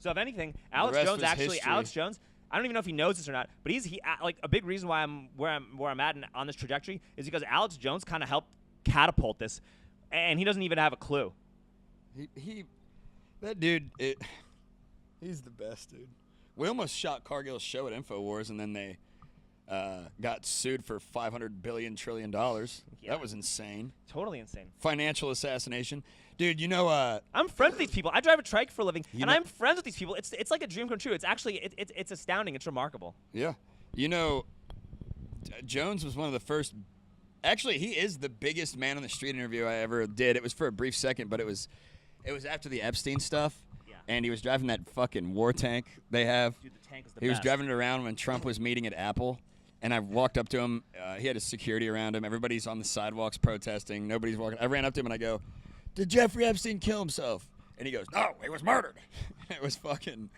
So if anything, rest was history. Alex Jones. I don't even know if he knows this or not, but he like a big reason why I'm where I'm at on this trajectory is because Alex Jones kind of helped catapult this, and he doesn't even have a clue. That dude, he's the best, dude. We almost shot Cargill's show at InfoWars, and then they got sued for $500 billion trillion. Yeah. That was insane. Totally insane. Financial assassination. Dude, you know I'm friends with these people. I drive a trike for a living, and I'm friends with these people. It's like a dream come true. It's actually it's astounding. It's remarkable. Yeah. You know, Jones was one of the first. Actually, he is the biggest man on the street interview I ever did. It was for a brief second, but it was after the Epstein stuff. Yeah. And he was driving that fucking war tank they have. Dude, the tank is the He best. was driving it around when Trump was meeting at Apple. And I walked up to him. He had his security around him. Everybody's on the sidewalks protesting. Nobody's walking. I ran up to him and I go, "Did Jeffrey Epstein kill himself?" And he goes, "No, he was murdered." It was fucking.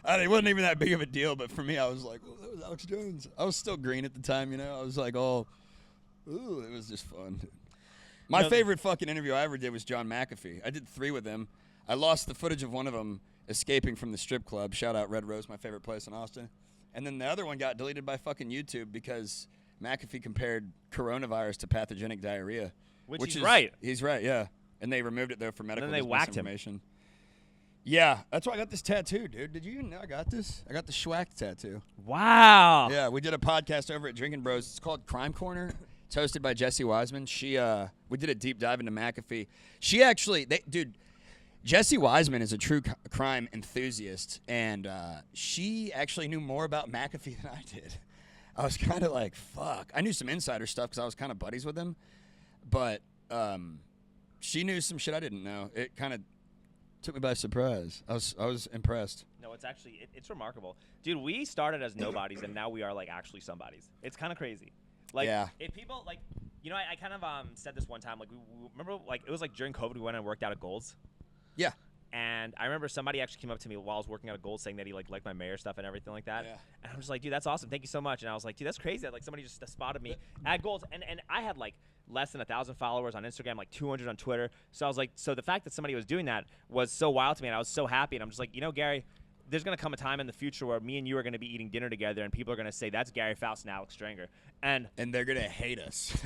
It wasn't even that big of a deal, but for me, I was like, "Oh, that was Alex Jones." I was still green at the time, you know. I was like, "Oh, ooh," it was just fun. My favorite fucking interview I ever did was John McAfee. I did 3 with him. I lost the footage of one of them escaping from the strip club. Shout out Red Rose, my favorite place in Austin. And then the other one got deleted by fucking YouTube because McAfee compared coronavirus to pathogenic diarrhea. Which is right. He's right, yeah. And they removed it, though, for medical And then they whacked him. misinformation. Yeah, that's why I got this tattoo, dude. Did you even know I got this? I got the Schwack tattoo. Wow. Yeah, we did a podcast over at Drinkin Bros. It's called Crime Corner. It's hosted by Jessie Wiseman. We did a deep dive into McAfee. She actually, Jessie Wiseman is a true crime enthusiast, and she actually knew more about McAfee than I did. I was kind of like, fuck. I knew some insider stuff because I was kind of buddies with him, but she knew some shit I didn't know. It kind of took me by surprise. I was impressed. No, it's actually it's remarkable, dude. We started as nobodies, and now we are like actually somebodies. It's kind of crazy. Like, yeah. If people like, you know, I kind of said this one time. Like, we remember, like it was like during COVID, we went and worked out at Gold's. Yeah. And I remember somebody actually came up to me while I was working out at Gold saying that he liked my mayor stuff and everything like that. Yeah. And I'm just like, dude, that's awesome. Thank you so much. And I was like, dude, that's crazy that like somebody just spotted me at Gold's. And I had like less than 1,000 followers on Instagram, like 200 on Twitter. So I was like, so the fact that somebody was doing that was so wild to me, and I was so happy. And I'm just like, you know, Gary, there's going to come a time in the future where me and you are going to be eating dinner together, and people are going to say, that's Gary Faust and Alex Stranger. And they're going to hate us.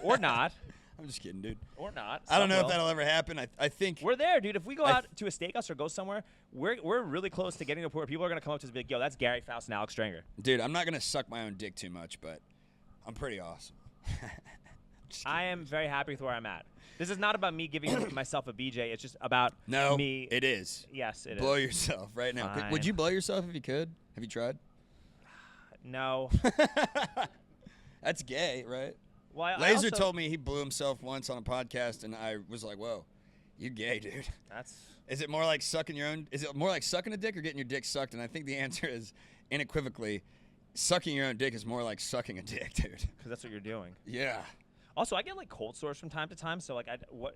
Or not. I'm just kidding, dude. Or not. I don't know if that'll ever happen. I think we're there, dude. If we go out to a steakhouse or go somewhere, we're really close to getting to a point where people are going to come up to us and be like, yo, that's Gary Faust and Alex Stranger. Dude, I'm not going to suck my own dick too much, but I'm pretty awesome. I am very happy with where I'm at. This is not about me giving myself a BJ. It's just about me. It is. Yes, it blow is. yourself right now. Fine. Would you blow yourself if you could? Have you tried? No. That's gay, right? Well, Laser told me he blew himself once on a podcast, and I was like, whoa, you gay, dude. Is it more like sucking your own? Is it more like sucking a dick or getting your dick sucked? And I think the answer is unequivocally, sucking your own dick is more like sucking a dick, dude. Because that's what you're doing. Yeah. Also, I get like cold sores from time to time, so like that would.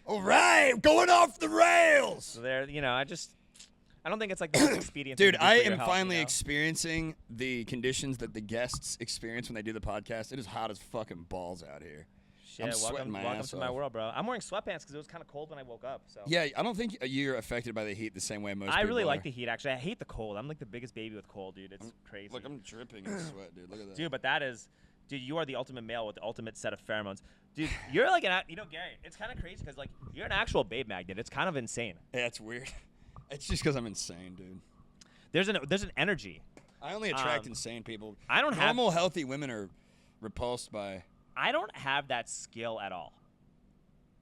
All right, going off the rails. So there, I don't think it's like the most expedient. Dude, thing to do I for your am health, finally experiencing the conditions that the guests experience when they do the podcast. It is hot as fucking balls out here. Shit, I'm sweating my welcome ass to my off. world, bro. I'm wearing sweatpants because it was kind of cold when I woke up. So Yeah, I don't think you're affected by the heat the same way most people I really are. like the heat. Actually, I hate the cold. I'm like the biggest baby with cold, dude. It's crazy. Look, I'm dripping in sweat, dude. Look at that. Dude, but dude, you are the ultimate male with the ultimate set of pheromones. Dude, you're like Gary, it's kind of crazy because like you're an actual babe magnet. It's kind of insane. Yeah, it's weird. It's just because I'm insane, dude. There's an energy. I only attract insane people. I don't have normal, healthy women are repulsed by. I don't have that skill at all.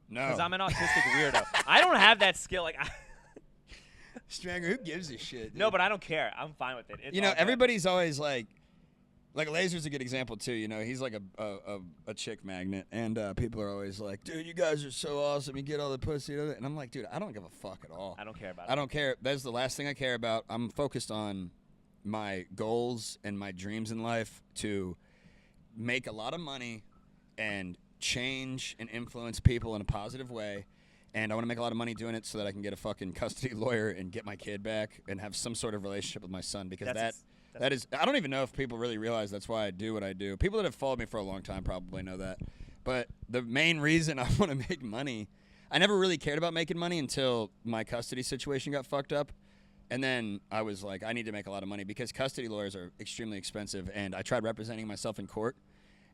No. Because I'm an autistic weirdo. I don't have that skill. Like, Stranger, who gives a shit? Dude? No, but I don't care. I'm fine with it. It's all good. Everybody's always like Laser's a good example too. He's like a chick magnet, and people are always like, dude, you guys are so awesome. You get all the pussy, and I'm like, dude, I don't give a fuck at all. I don't care about it. I don't care. That's the last thing I care about. I'm focused on my goals and my dreams in life to make a lot of money and change and influence people in a positive way. And I want to make a lot of money doing it so that I can get a fucking custody lawyer and get my kid back and have some sort of relationship with my son, because that is I don't even know if people really realize that's why I do what I do. People that have followed me for a long time probably know that. But the main reason I want to make money, I never really cared about making money until my custody situation got fucked up. And then I was like, I need to make a lot of money because custody lawyers are extremely expensive. And I tried representing myself in court,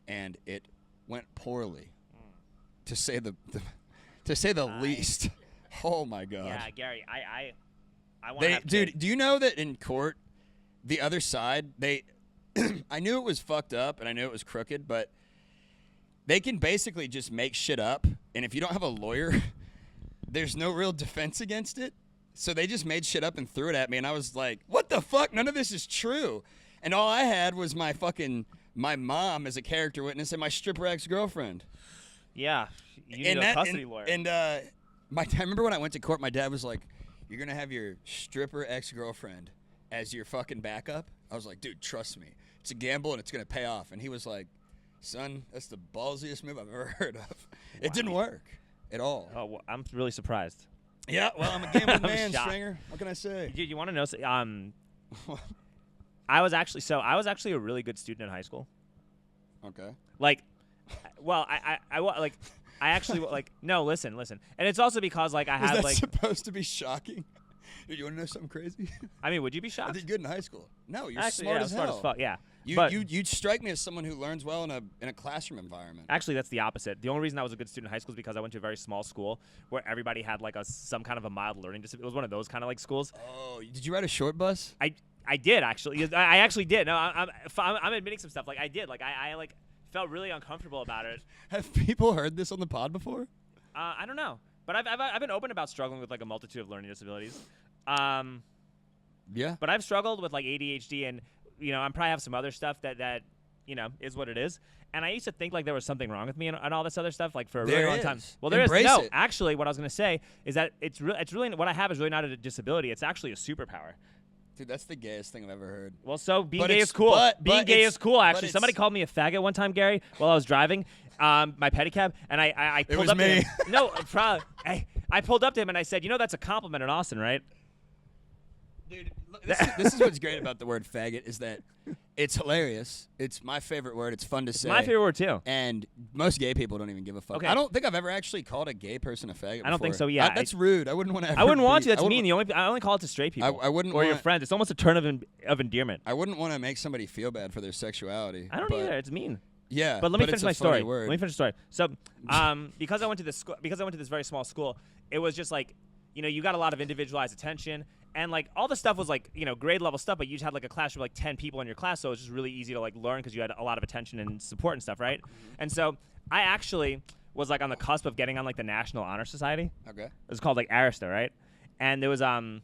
and it went poorly, to say the least. Oh my God. Yeah, Gary, I want to. Dude, do you know that in court, the other side, I knew it was fucked up and I knew it was crooked, but they can basically just make shit up. And if you don't have a lawyer, there's no real defense against it. So they just made shit up and threw it at me, and I was like, what the fuck? None of this is true. And all I had was my mom as a character witness and my stripper ex-girlfriend. Yeah, you need a custody lawyer. And I remember when I went to court, my dad was like, you're going to have your stripper ex-girlfriend as your fucking backup? I was like, dude, trust me. It's a gamble, and it's going to pay off. And he was like, son, that's the ballsiest move I've ever heard of. Wow. It didn't work at all. Oh, well, I'm really surprised. Yeah, well, I'm a gambling man, Stringer. What can I say? You want to know? I was actually a really good student in high school. Okay. Like, well, I actually like. No, listen, and it's also because like I had that like. supposed to be shocking? You want to know something crazy? I mean, would you be shocked? I did good in high school. No, you're actually, smart as hell. Smart as fuck. Yeah. You strike me as someone who learns well in a classroom environment. Actually, that's the opposite. The only reason I was a good student in high school is because I went to a very small school where everybody had like some kind of a mild learning disability. It was one of those kind of like schools. Oh, did you ride a short bus? I did actually. I actually did. No, I'm admitting some stuff. Like I did. Like I like felt really uncomfortable about it. Have people heard this on the pod before? I don't know, but I've been open about struggling with like a multitude of learning disabilities. Yeah. But I've struggled with like ADHD, and I'm probably have some other stuff that is what it is. And I used to think like there was something wrong with me and all this other stuff like for a really long time. Well, there Embrace is. No, it. Actually, what I was gonna say is that it's really what I have is really not a disability. It's actually a superpower. Dude, that's the gayest thing I've ever heard. Well, so being gay is cool. Being gay is cool. Actually, somebody called me a faggot one time, Gary, while I was driving my pedicab, and I pulled up to him. No, probably. I pulled up to him and I said, that's a compliment in Austin, right? Dude, this is what's great about the word faggot is that it's hilarious. It's my favorite word. It's fun to say. My favorite word too. And most gay people don't even give a fuck. Okay. I don't think I've ever actually called a gay person a faggot. I don't think so. Yeah, that's rude. I wouldn't want to. I wouldn't want to. That's mean. I only call it to straight people. I wouldn't. Or your friends. It's almost a term of endearment. I wouldn't want to make somebody feel bad for their sexuality. I don't either. It's mean. Yeah, but let me finish my story. Word. Let me finish the story. So, because I went to this very small school, it was just like, you got a lot of individualized attention. And like all the stuff was like grade level stuff, but you just had like a classroom of like 10 people in your class, so it was just really easy to like learn because you had a lot of attention and support and stuff, right? And so I actually was like on the cusp of getting on like the National Honor Society. Okay. It was called like Arista, right? And there was some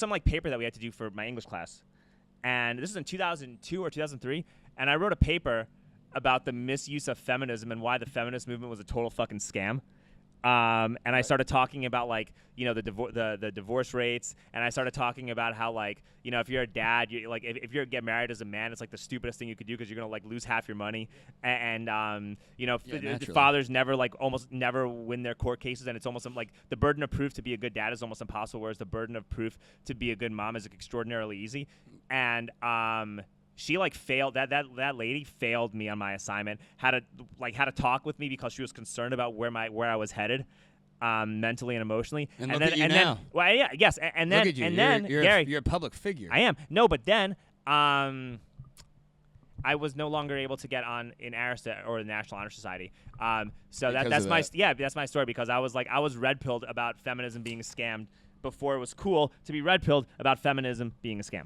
like paper that we had to do for my English class, and this was in 2002 or 2003, and I wrote a paper about the misuse of feminism and why the feminist movement was a total fucking scam. And I started talking about like the divorce rates, and I started talking about how like if you're a dad, you like if you get married as a man, it's like the stupidest thing you could do because you're gonna like lose half your money, and the fathers never like almost never win their court cases, and it's almost like the burden of proof to be a good dad is almost impossible, whereas the burden of proof to be a good mom is extraordinarily easy, and she like failed that lady failed me on my assignment. Had to talk with me because she was concerned about where I was headed, mentally and emotionally. And look at you now. Well, yeah, yes, and then look at you. And then Gary, you're a public figure. I am. No, but then I was no longer able to get on in Arista or the National Honor Society. So that's my story because I was red pilled about feminism being a scam before it was cool to be red pilled about feminism being a scam.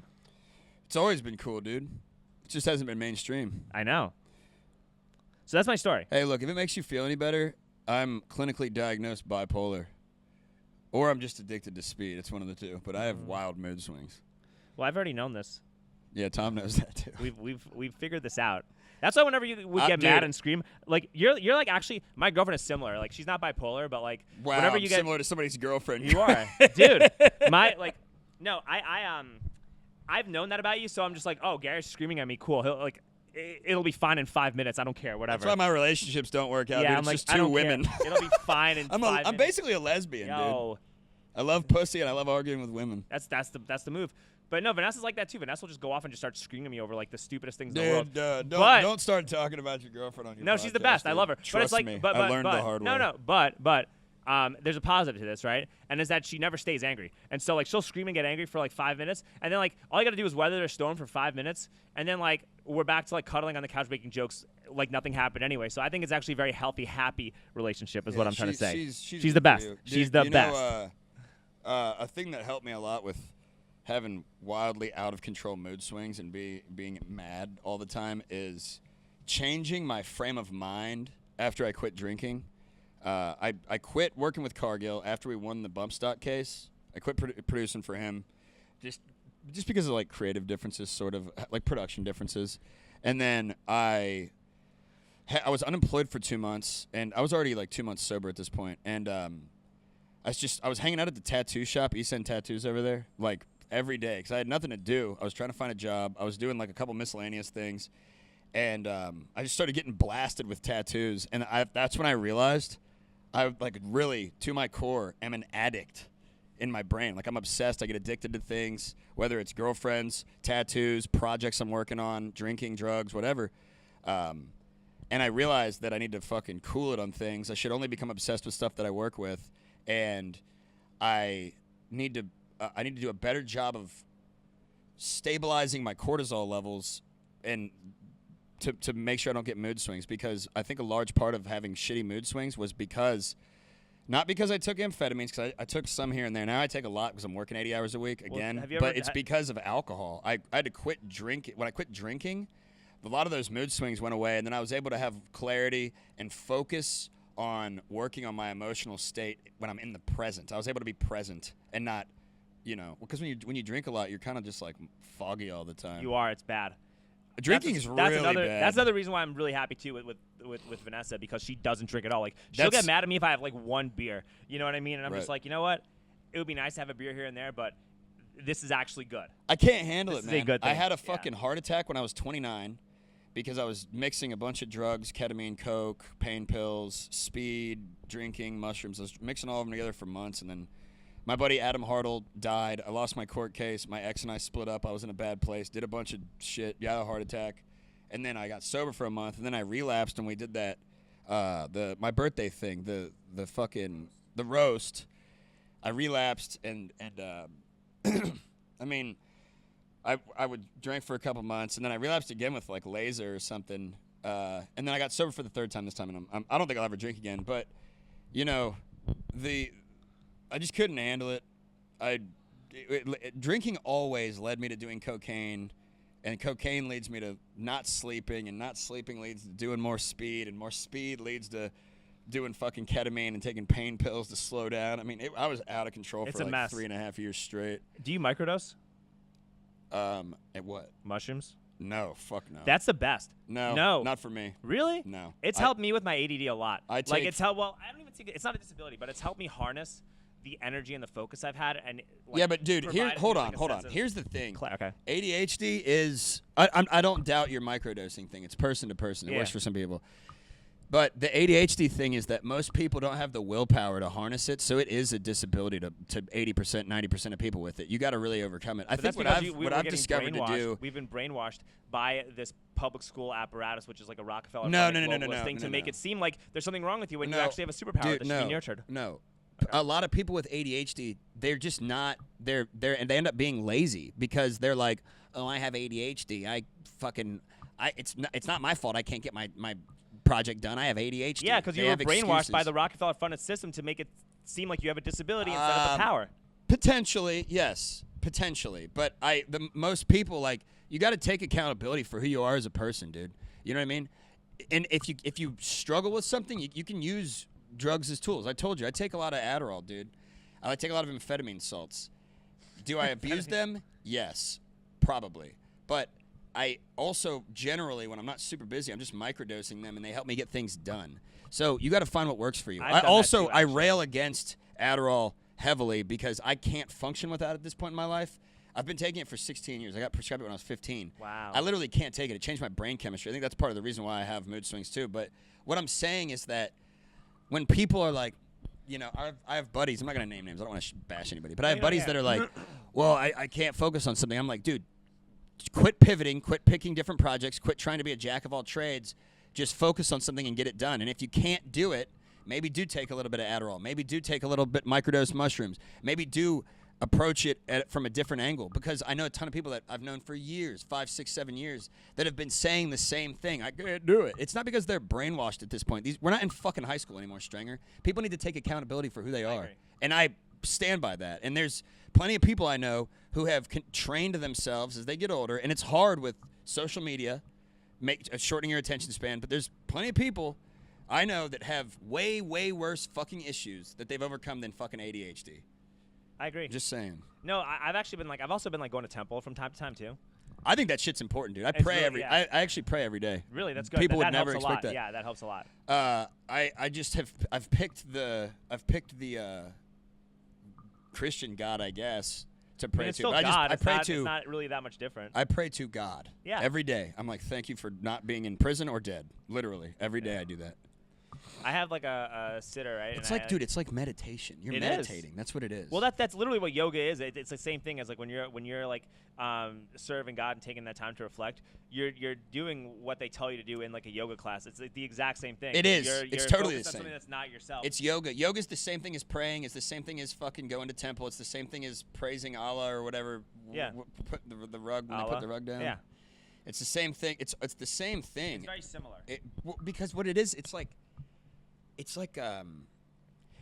It's always been cool, dude. It just hasn't been mainstream. I know. So that's my story. Hey, look, if it makes you feel any better, I'm clinically diagnosed bipolar. Or I'm just addicted to speed. It's one of the two. But I have wild mood swings. Well, I've already known this. Yeah, Tom knows that too. We've figured this out. That's why whenever you would get mad and scream, like you're like actually my girlfriend is similar. Like she's not bipolar, but like whenever you get similar to somebody's girlfriend. You are. Dude. I've known that about you, so I'm just like, oh, Gary's screaming at me. Cool. He'll like, it'll be fine in 5 minutes. I don't care. Whatever. That's why my relationships don't work out. Yeah, dude. I'm It's like, just I two don't women. Care. It'll be fine in 5 minutes. I'm basically a lesbian, dude. I love pussy and I love arguing with women. That's the move. But no, Vanessa's like that too. Vanessa will just go off and just start screaming at me over like the stupidest things in the Dude, world. don't start talking about your girlfriend on your No, podcast, she's the best. dude. I love her. Trust but it's like, me. but I learned the hard way. But there's a positive to this, right? And is that she never stays angry. And so like she'll scream and get angry for like 5 minutes, and then like all you gotta do is weather their storm for 5 minutes, and then like we're back to like cuddling on the couch making jokes like nothing happened anyway. So I think it's actually a very healthy, happy relationship is what I'm trying to say. She's the best. Dude, She's the best. A thing that helped me a lot with having wildly out of control mood swings and being mad all the time is changing my frame of mind after I quit drinking. I quit working with Cargill after we won the bump stock case. I quit producing for him just because of like creative differences, sort of like production differences. And then I was unemployed for 2 months, and I was already like 2 months sober at this point. And I was hanging out at the tattoo shop, East End Tattoos over there, like every day because I had nothing to do. I was trying to find a job. I was doing like a couple miscellaneous things, and I just started getting blasted with tattoos. And that's when I realized I like really, to my core, am an addict in my brain. Like I'm obsessed. I get addicted to things, whether it's girlfriends, tattoos, projects I'm working on, drinking, drugs, whatever. And I realized that I need to fucking cool it on things. I should only become obsessed with stuff that I work with, and I need to do a better job of stabilizing my cortisol levels and to make sure I don't get mood swings, because I think a large part of having shitty mood swings was not because I took amphetamines, because I took some here and there. Now I take a lot because I'm working 80 hours a week again, but it's because of alcohol. I had to quit drinking. When I quit drinking, a lot of those mood swings went away, and then I was able to have clarity and focus on working on my emotional state when I'm in the present. I was able to be present and not, because when you drink a lot, you're kind of just like foggy all the time. You are. It's bad. Drinking is really bad. That's another reason why I'm really happy too with Vanessa, because she doesn't drink at all. Like she'll get mad at me if I have like one beer. You know what I mean? And I'm just like, you know what? It would be nice to have a beer here and there, but this is actually good. I can't handle this it, is man. A good thing. I had a fucking heart attack when I was 29 because I was mixing a bunch of drugs, ketamine, coke, pain pills, speed, drinking, mushrooms. I was mixing all of them together for months, and then my buddy Adam Hartle died. I lost my court case. My ex and I split up. I was in a bad place. Did a bunch of shit. Got a heart attack. And then I got sober for a month. And then I relapsed, and we did that, my birthday thing, the roast. I relapsed, and I mean, I would drink for a couple months, and then I relapsed again with like laser or something. And then I got sober for the third time this time, and I don't think I'll ever drink again. But, I just couldn't handle it. Drinking always led me to doing cocaine, and cocaine leads me to not sleeping, and not sleeping leads to doing more speed, and more speed leads to doing fucking ketamine and taking pain pills to slow down. I mean, I was out of control for like 3.5 years straight. Do you microdose? At what? Mushrooms? No, fuck no. That's the best. No, not for me. Really? No. It's helped me with my ADD a lot. I don't even think it's not a disability, but it's helped me harness the energy and the focus I've had. And like, yeah, but dude, hold on. Here's the thing. Okay. ADHD is. I don't doubt your microdosing thing. It's person to person. It works for some people. But the ADHD thing is that most people don't have the willpower to harness it, so it is a disability to 80%, 90% of people with it. You got to really overcome it. I think what I've discovered to do. We've been brainwashed by this public school apparatus, which is like a Rockefeller thing to make it seem like there's something wrong with you when you actually have a superpower that should be nurtured. No. Okay. A lot of people with ADHD, they're just not. And they end up being lazy because they're like, oh, I have ADHD. It's not my fault. I can't get my project done. I have ADHD. Yeah, because you were brainwashed by the Rockefeller funded system to make it seem like you have a disability instead of a power. Potentially, yes, potentially. But most people, like, you got to take accountability for who you are as a person, dude. You know what I mean? And if you struggle with something, you can use drugs as tools. I told you, I take a lot of Adderall, dude. I take a lot of amphetamine salts. Do I abuse them? Yes, probably. But I also generally, when I'm not super busy, I'm just microdosing them, and they help me get things done. So you got to find what works for you. I rail against Adderall heavily because I can't function without it at this point in my life. I've been taking it for 16 years. I got prescribed it when I was 15. Wow. I literally can't take it. It changed my brain chemistry. I think that's part of the reason why I have mood swings too. But what I'm saying is that when people are like, I have buddies. I'm not going to name names. I don't want to bash anybody. But I have buddies that are like, well, I can't focus on something. I'm like, dude, quit pivoting, quit picking different projects, quit trying to be a jack of all trades. Just focus on something and get it done. And if you can't do it, maybe do take a little bit of Adderall. Maybe do take a little bit microdose mushrooms. Maybe do approach it from a different angle. Because I know a ton of people that I've known for years, 5, 6, 7 years, that have been saying the same thing. I can't do it. It's not because they're brainwashed at this point. We're not in fucking high school anymore, Stringer. People need to take accountability for who they are. And I stand by that. And there's plenty of people I know who have trained themselves as they get older. And it's hard with social media, shortening your attention span. But there's plenty of people I know that have way, way worse fucking issues that they've overcome than fucking ADHD. I agree. Just saying. No, I've actually been I've also been going to temple from time to time too. I think that shit's important, dude. I actually pray every day. Really, that's good. People that would never helps expect a lot. that. Yeah, that helps a lot. I've picked the Christian God, I guess, to pray it's to. still But God. it's not really that much different. I pray to God. Yeah. Every day. I'm like, thank you for not being in prison or dead. Literally, every day I do that. I have a sitter, right? It's dude, it's like meditation. You're meditating. That's what it is. Well, that's literally what yoga is. It's the same thing as when you're serving God and taking that time to reflect. You're doing what they tell you to do in a yoga class. It's the exact same thing. It is. You're it's totally the focused on same. Something that's not yourself. It's yoga. Yoga's the same thing as praying. It's the same thing as fucking going to temple. It's the same thing as praising Allah or whatever. Yeah. Put the rug when Allah. they put the rug down. Yeah. It's the same thing. It's the same thing. It's very similar. Because what it is, it's like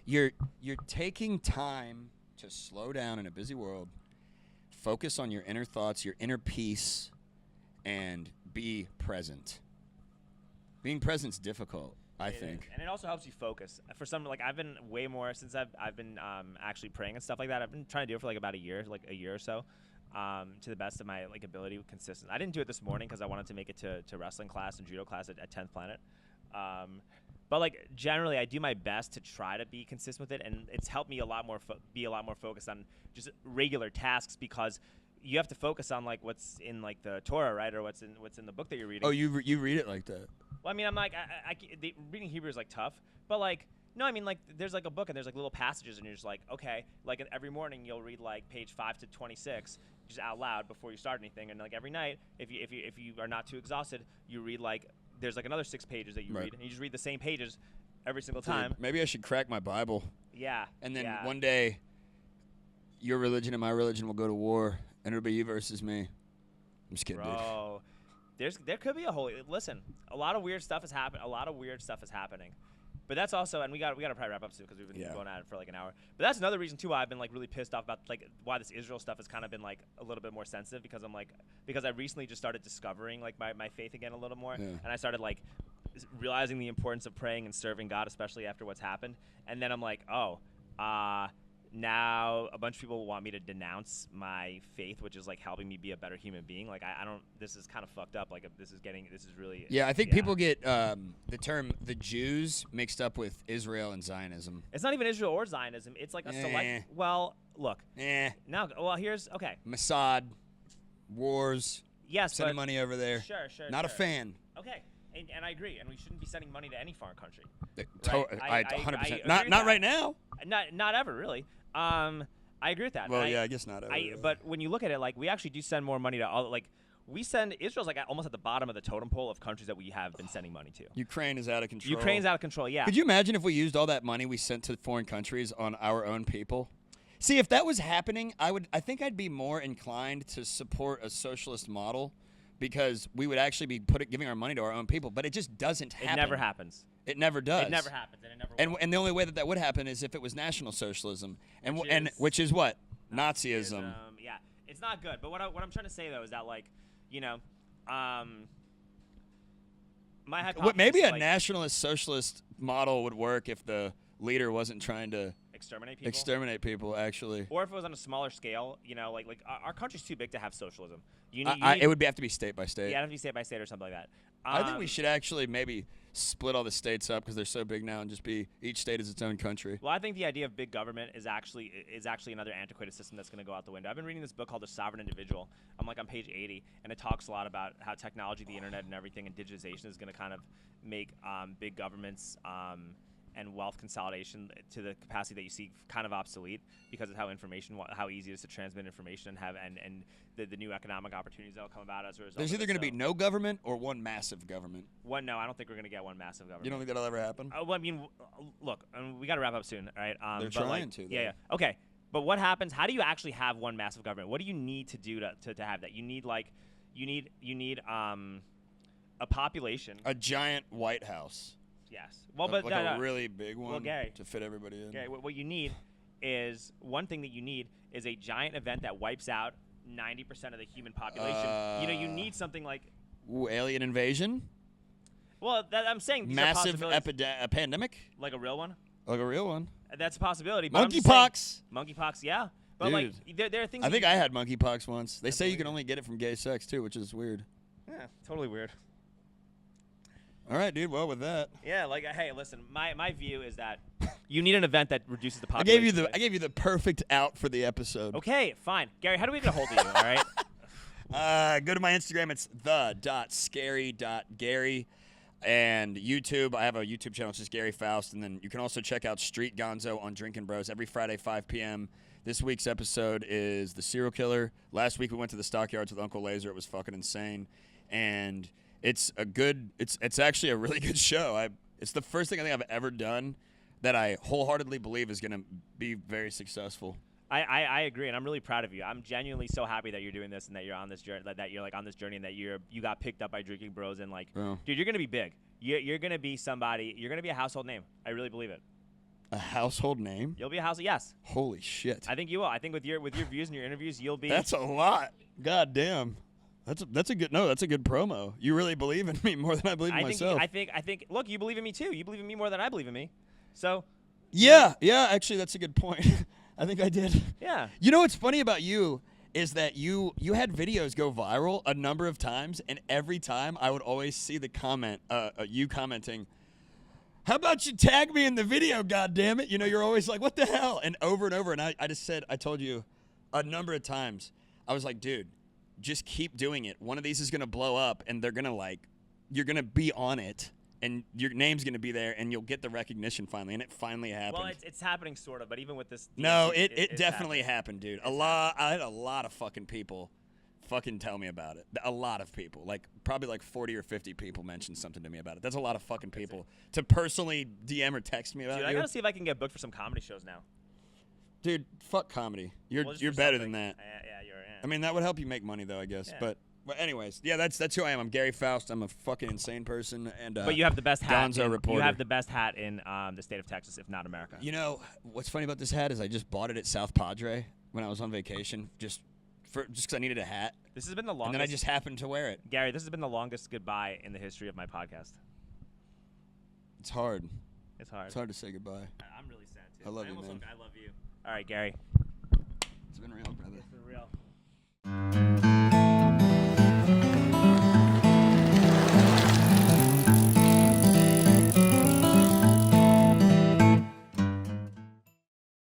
you're taking time to slow down in a busy world, focus on your inner thoughts, your inner peace, and be present. Being present's difficult, I think. And it also helps you focus. For some, I've been way more since I've been actually praying and stuff like that. I've been trying to do it for about a year or so, to the best of my ability, consistent. I didn't do it this morning because I wanted to make it to wrestling class and judo class at 10th Planet. But generally, I do my best to try to be consistent with it, and it's helped me be a lot more focused on just regular tasks because you have to focus on what's in the Torah, right, or what's in the book that you're reading. Oh, you read it like that? Well, I mean, I'm reading Hebrew is tough, but no, I mean there's a book and there's little passages and you're just okay, every morning you'll read page 5 to 26 just out loud before you start anything, and every night if you are not too exhausted, you read there's another 6 pages that you read, and you just read the same pages every single time. Dude, maybe I should crack my Bible. Yeah. And then one day, your religion and my religion will go to war, and it'll be you versus me. I'm just kidding, Bro, there could be listen. A lot of weird stuff is happening. But that's also, and we got to probably wrap up soon because we've been going at it for an hour. But that's another reason too why I've been really pissed off about why this Israel stuff has kind of been a little bit more sensitive because because I recently just started discovering my faith again a little more, and I started realizing the importance of praying and serving God, especially after what's happened. And then I'm now a bunch of people want me to denounce my faith, which is helping me be a better human being. I don't. This is kind of fucked up. This is really. Yeah, I think people get the term the Jews mixed up with Israel and Zionism. It's not even Israel or Zionism. It's a select. Well, look. Now, here's okay. Mossad, wars. Yes, sending money over there. Sure. Not a fan. Okay, and I agree. And we shouldn't be sending money to any foreign country. I 100%. Not right now. Not ever really. I agree with that. Well, I guess not. But when you look at it, we actually do send more money to all. We send Israel's almost at the bottom of the totem pole of countries that we have been sending money to. Ukraine is out of control. Ukraine's out of control. Yeah. Could you imagine if we used all that money we sent to foreign countries on our own people? See, if that was happening, I think I'd be more inclined to support a socialist model because we would actually be giving our money to our own people. But it just doesn't happen. It never happens. It never does. It never happens, and it never will. And the only way that would happen is if it was National Socialism, which is what? Nazism. Yeah, it's not good. But what I'm trying to say though is that my hypothesis. Maybe a nationalist socialist model would work if the leader wasn't trying to exterminate people actually. Or if it was on a smaller scale, our country's too big to have socialism. It would have to be state by state. Yeah, it would have to be state by state or something like that. I think we should actually maybe split all the states up because they're so big now and just be each state is its own country. Well, I think the idea of big government is actually another antiquated system that's going to go out the window. I've been reading this book called The Sovereign Individual. I'm on page 80, and it talks a lot about how technology, the internet, and everything, and digitization is going to kind of make big governments and wealth consolidation to the capacity that you see kind of obsolete because of how easy it is to transmit information and have and the new economic opportunities that will come about as a result. There's either going to be no government or one massive government. No, I don't think we're going to get one massive government. You don't think that'll ever happen? Well, I mean, look, we got to wrap up soon, all right? They're trying to. Though. Yeah. Okay. But what happens? How do you actually have one massive government? What do you need to do to have that? You need a population. A giant White House. Yes. Well, but a really big one Gary, to fit everybody in. Gary, what you need is one thing that you need is a giant event that wipes out 90% of the human population. You need something like alien invasion. Well, I'm saying these massive are pandemic, like a real one. Like a real one. That's a possibility. Monkeypox. Monkeypox, yeah. But Dude. There are things. I think I had monkeypox once. They say you can only get it from gay sex too, which is weird. Yeah, totally weird. All right, dude. Well, with that. Yeah, hey, listen. My view is that you need an event that reduces the population. I gave you the perfect out for the episode. Okay, fine. Gary, how do we get a hold of you? All right. Go to my Instagram. It's the.scary.gary. And YouTube, I have a YouTube channel. It's just Gary Faust. And then you can also check out Street Gonzo on Drinkin Bros every Friday, 5 p.m. This week's episode is The Serial Killer. Last week we went to the Stockyards with Uncle Laser. It was fucking insane. And it's actually a really good show. It's the first thing I think I've ever done that I wholeheartly believe is going to be very successful. I agree, and I'm really proud of you. I'm genuinely so happy that you're doing this and that you're on this journey, that you're on this journey, and that you got picked up by Drinkin Bros. And dude, you're gonna be big. You're gonna be somebody. You're gonna be a household name. I really believe it. A household name? You'll be a household. Yes. Holy shit. I think you will. I think with your views and your interviews, you'll be. That's a lot. God damn. That's a good promo. You really believe in me more than I believe in myself. I think. Look, you believe in me too. You believe in me more than I believe in me. So. Yeah. Actually, that's a good point. I think I did. Yeah. You know what's funny about you is that you had videos go viral a number of times, and every time I would always see the comment, you commenting, "How about you tag me in the video, goddammit?" You're always like, "What the hell?" And over, and I just said, I told you a number of times, I was like, dude, just keep doing it. One of these is going to blow up, and they're going to you're going to be on it. And your name's going to be there, and you'll get the recognition finally. And it finally happened. Well, it's happening sort of, but even with this. No, it definitely happened, dude. I had a lot of fucking people fucking tell me about it. A lot of people. Probably 40 or 50 people mentioned something to me about it. That's a lot of fucking people to personally DM or text me about it. Dude, I got to see if I can get booked for some comedy shows now. Dude, fuck comedy. You're better than that. Yeah, you're. Yeah. I mean, that would help you make money, though, I guess. Yeah. But anyways, yeah, that's who I am. I'm Gary Faust. I'm a fucking insane person, and but you have the best hat. Gonzo reporter. You have the best hat in the state of Texas, if not America. What's funny about this hat is I just bought it at South Padre when I was on vacation, just because I needed a hat. This has been the longest. And then I just happened to wear it. Gary, this has been the longest goodbye in the history of my podcast. It's hard. It's hard. It's hard to say goodbye. I'm really sad too. I love you, man. I love you. All right, Gary. It's been real, brother. It's been real.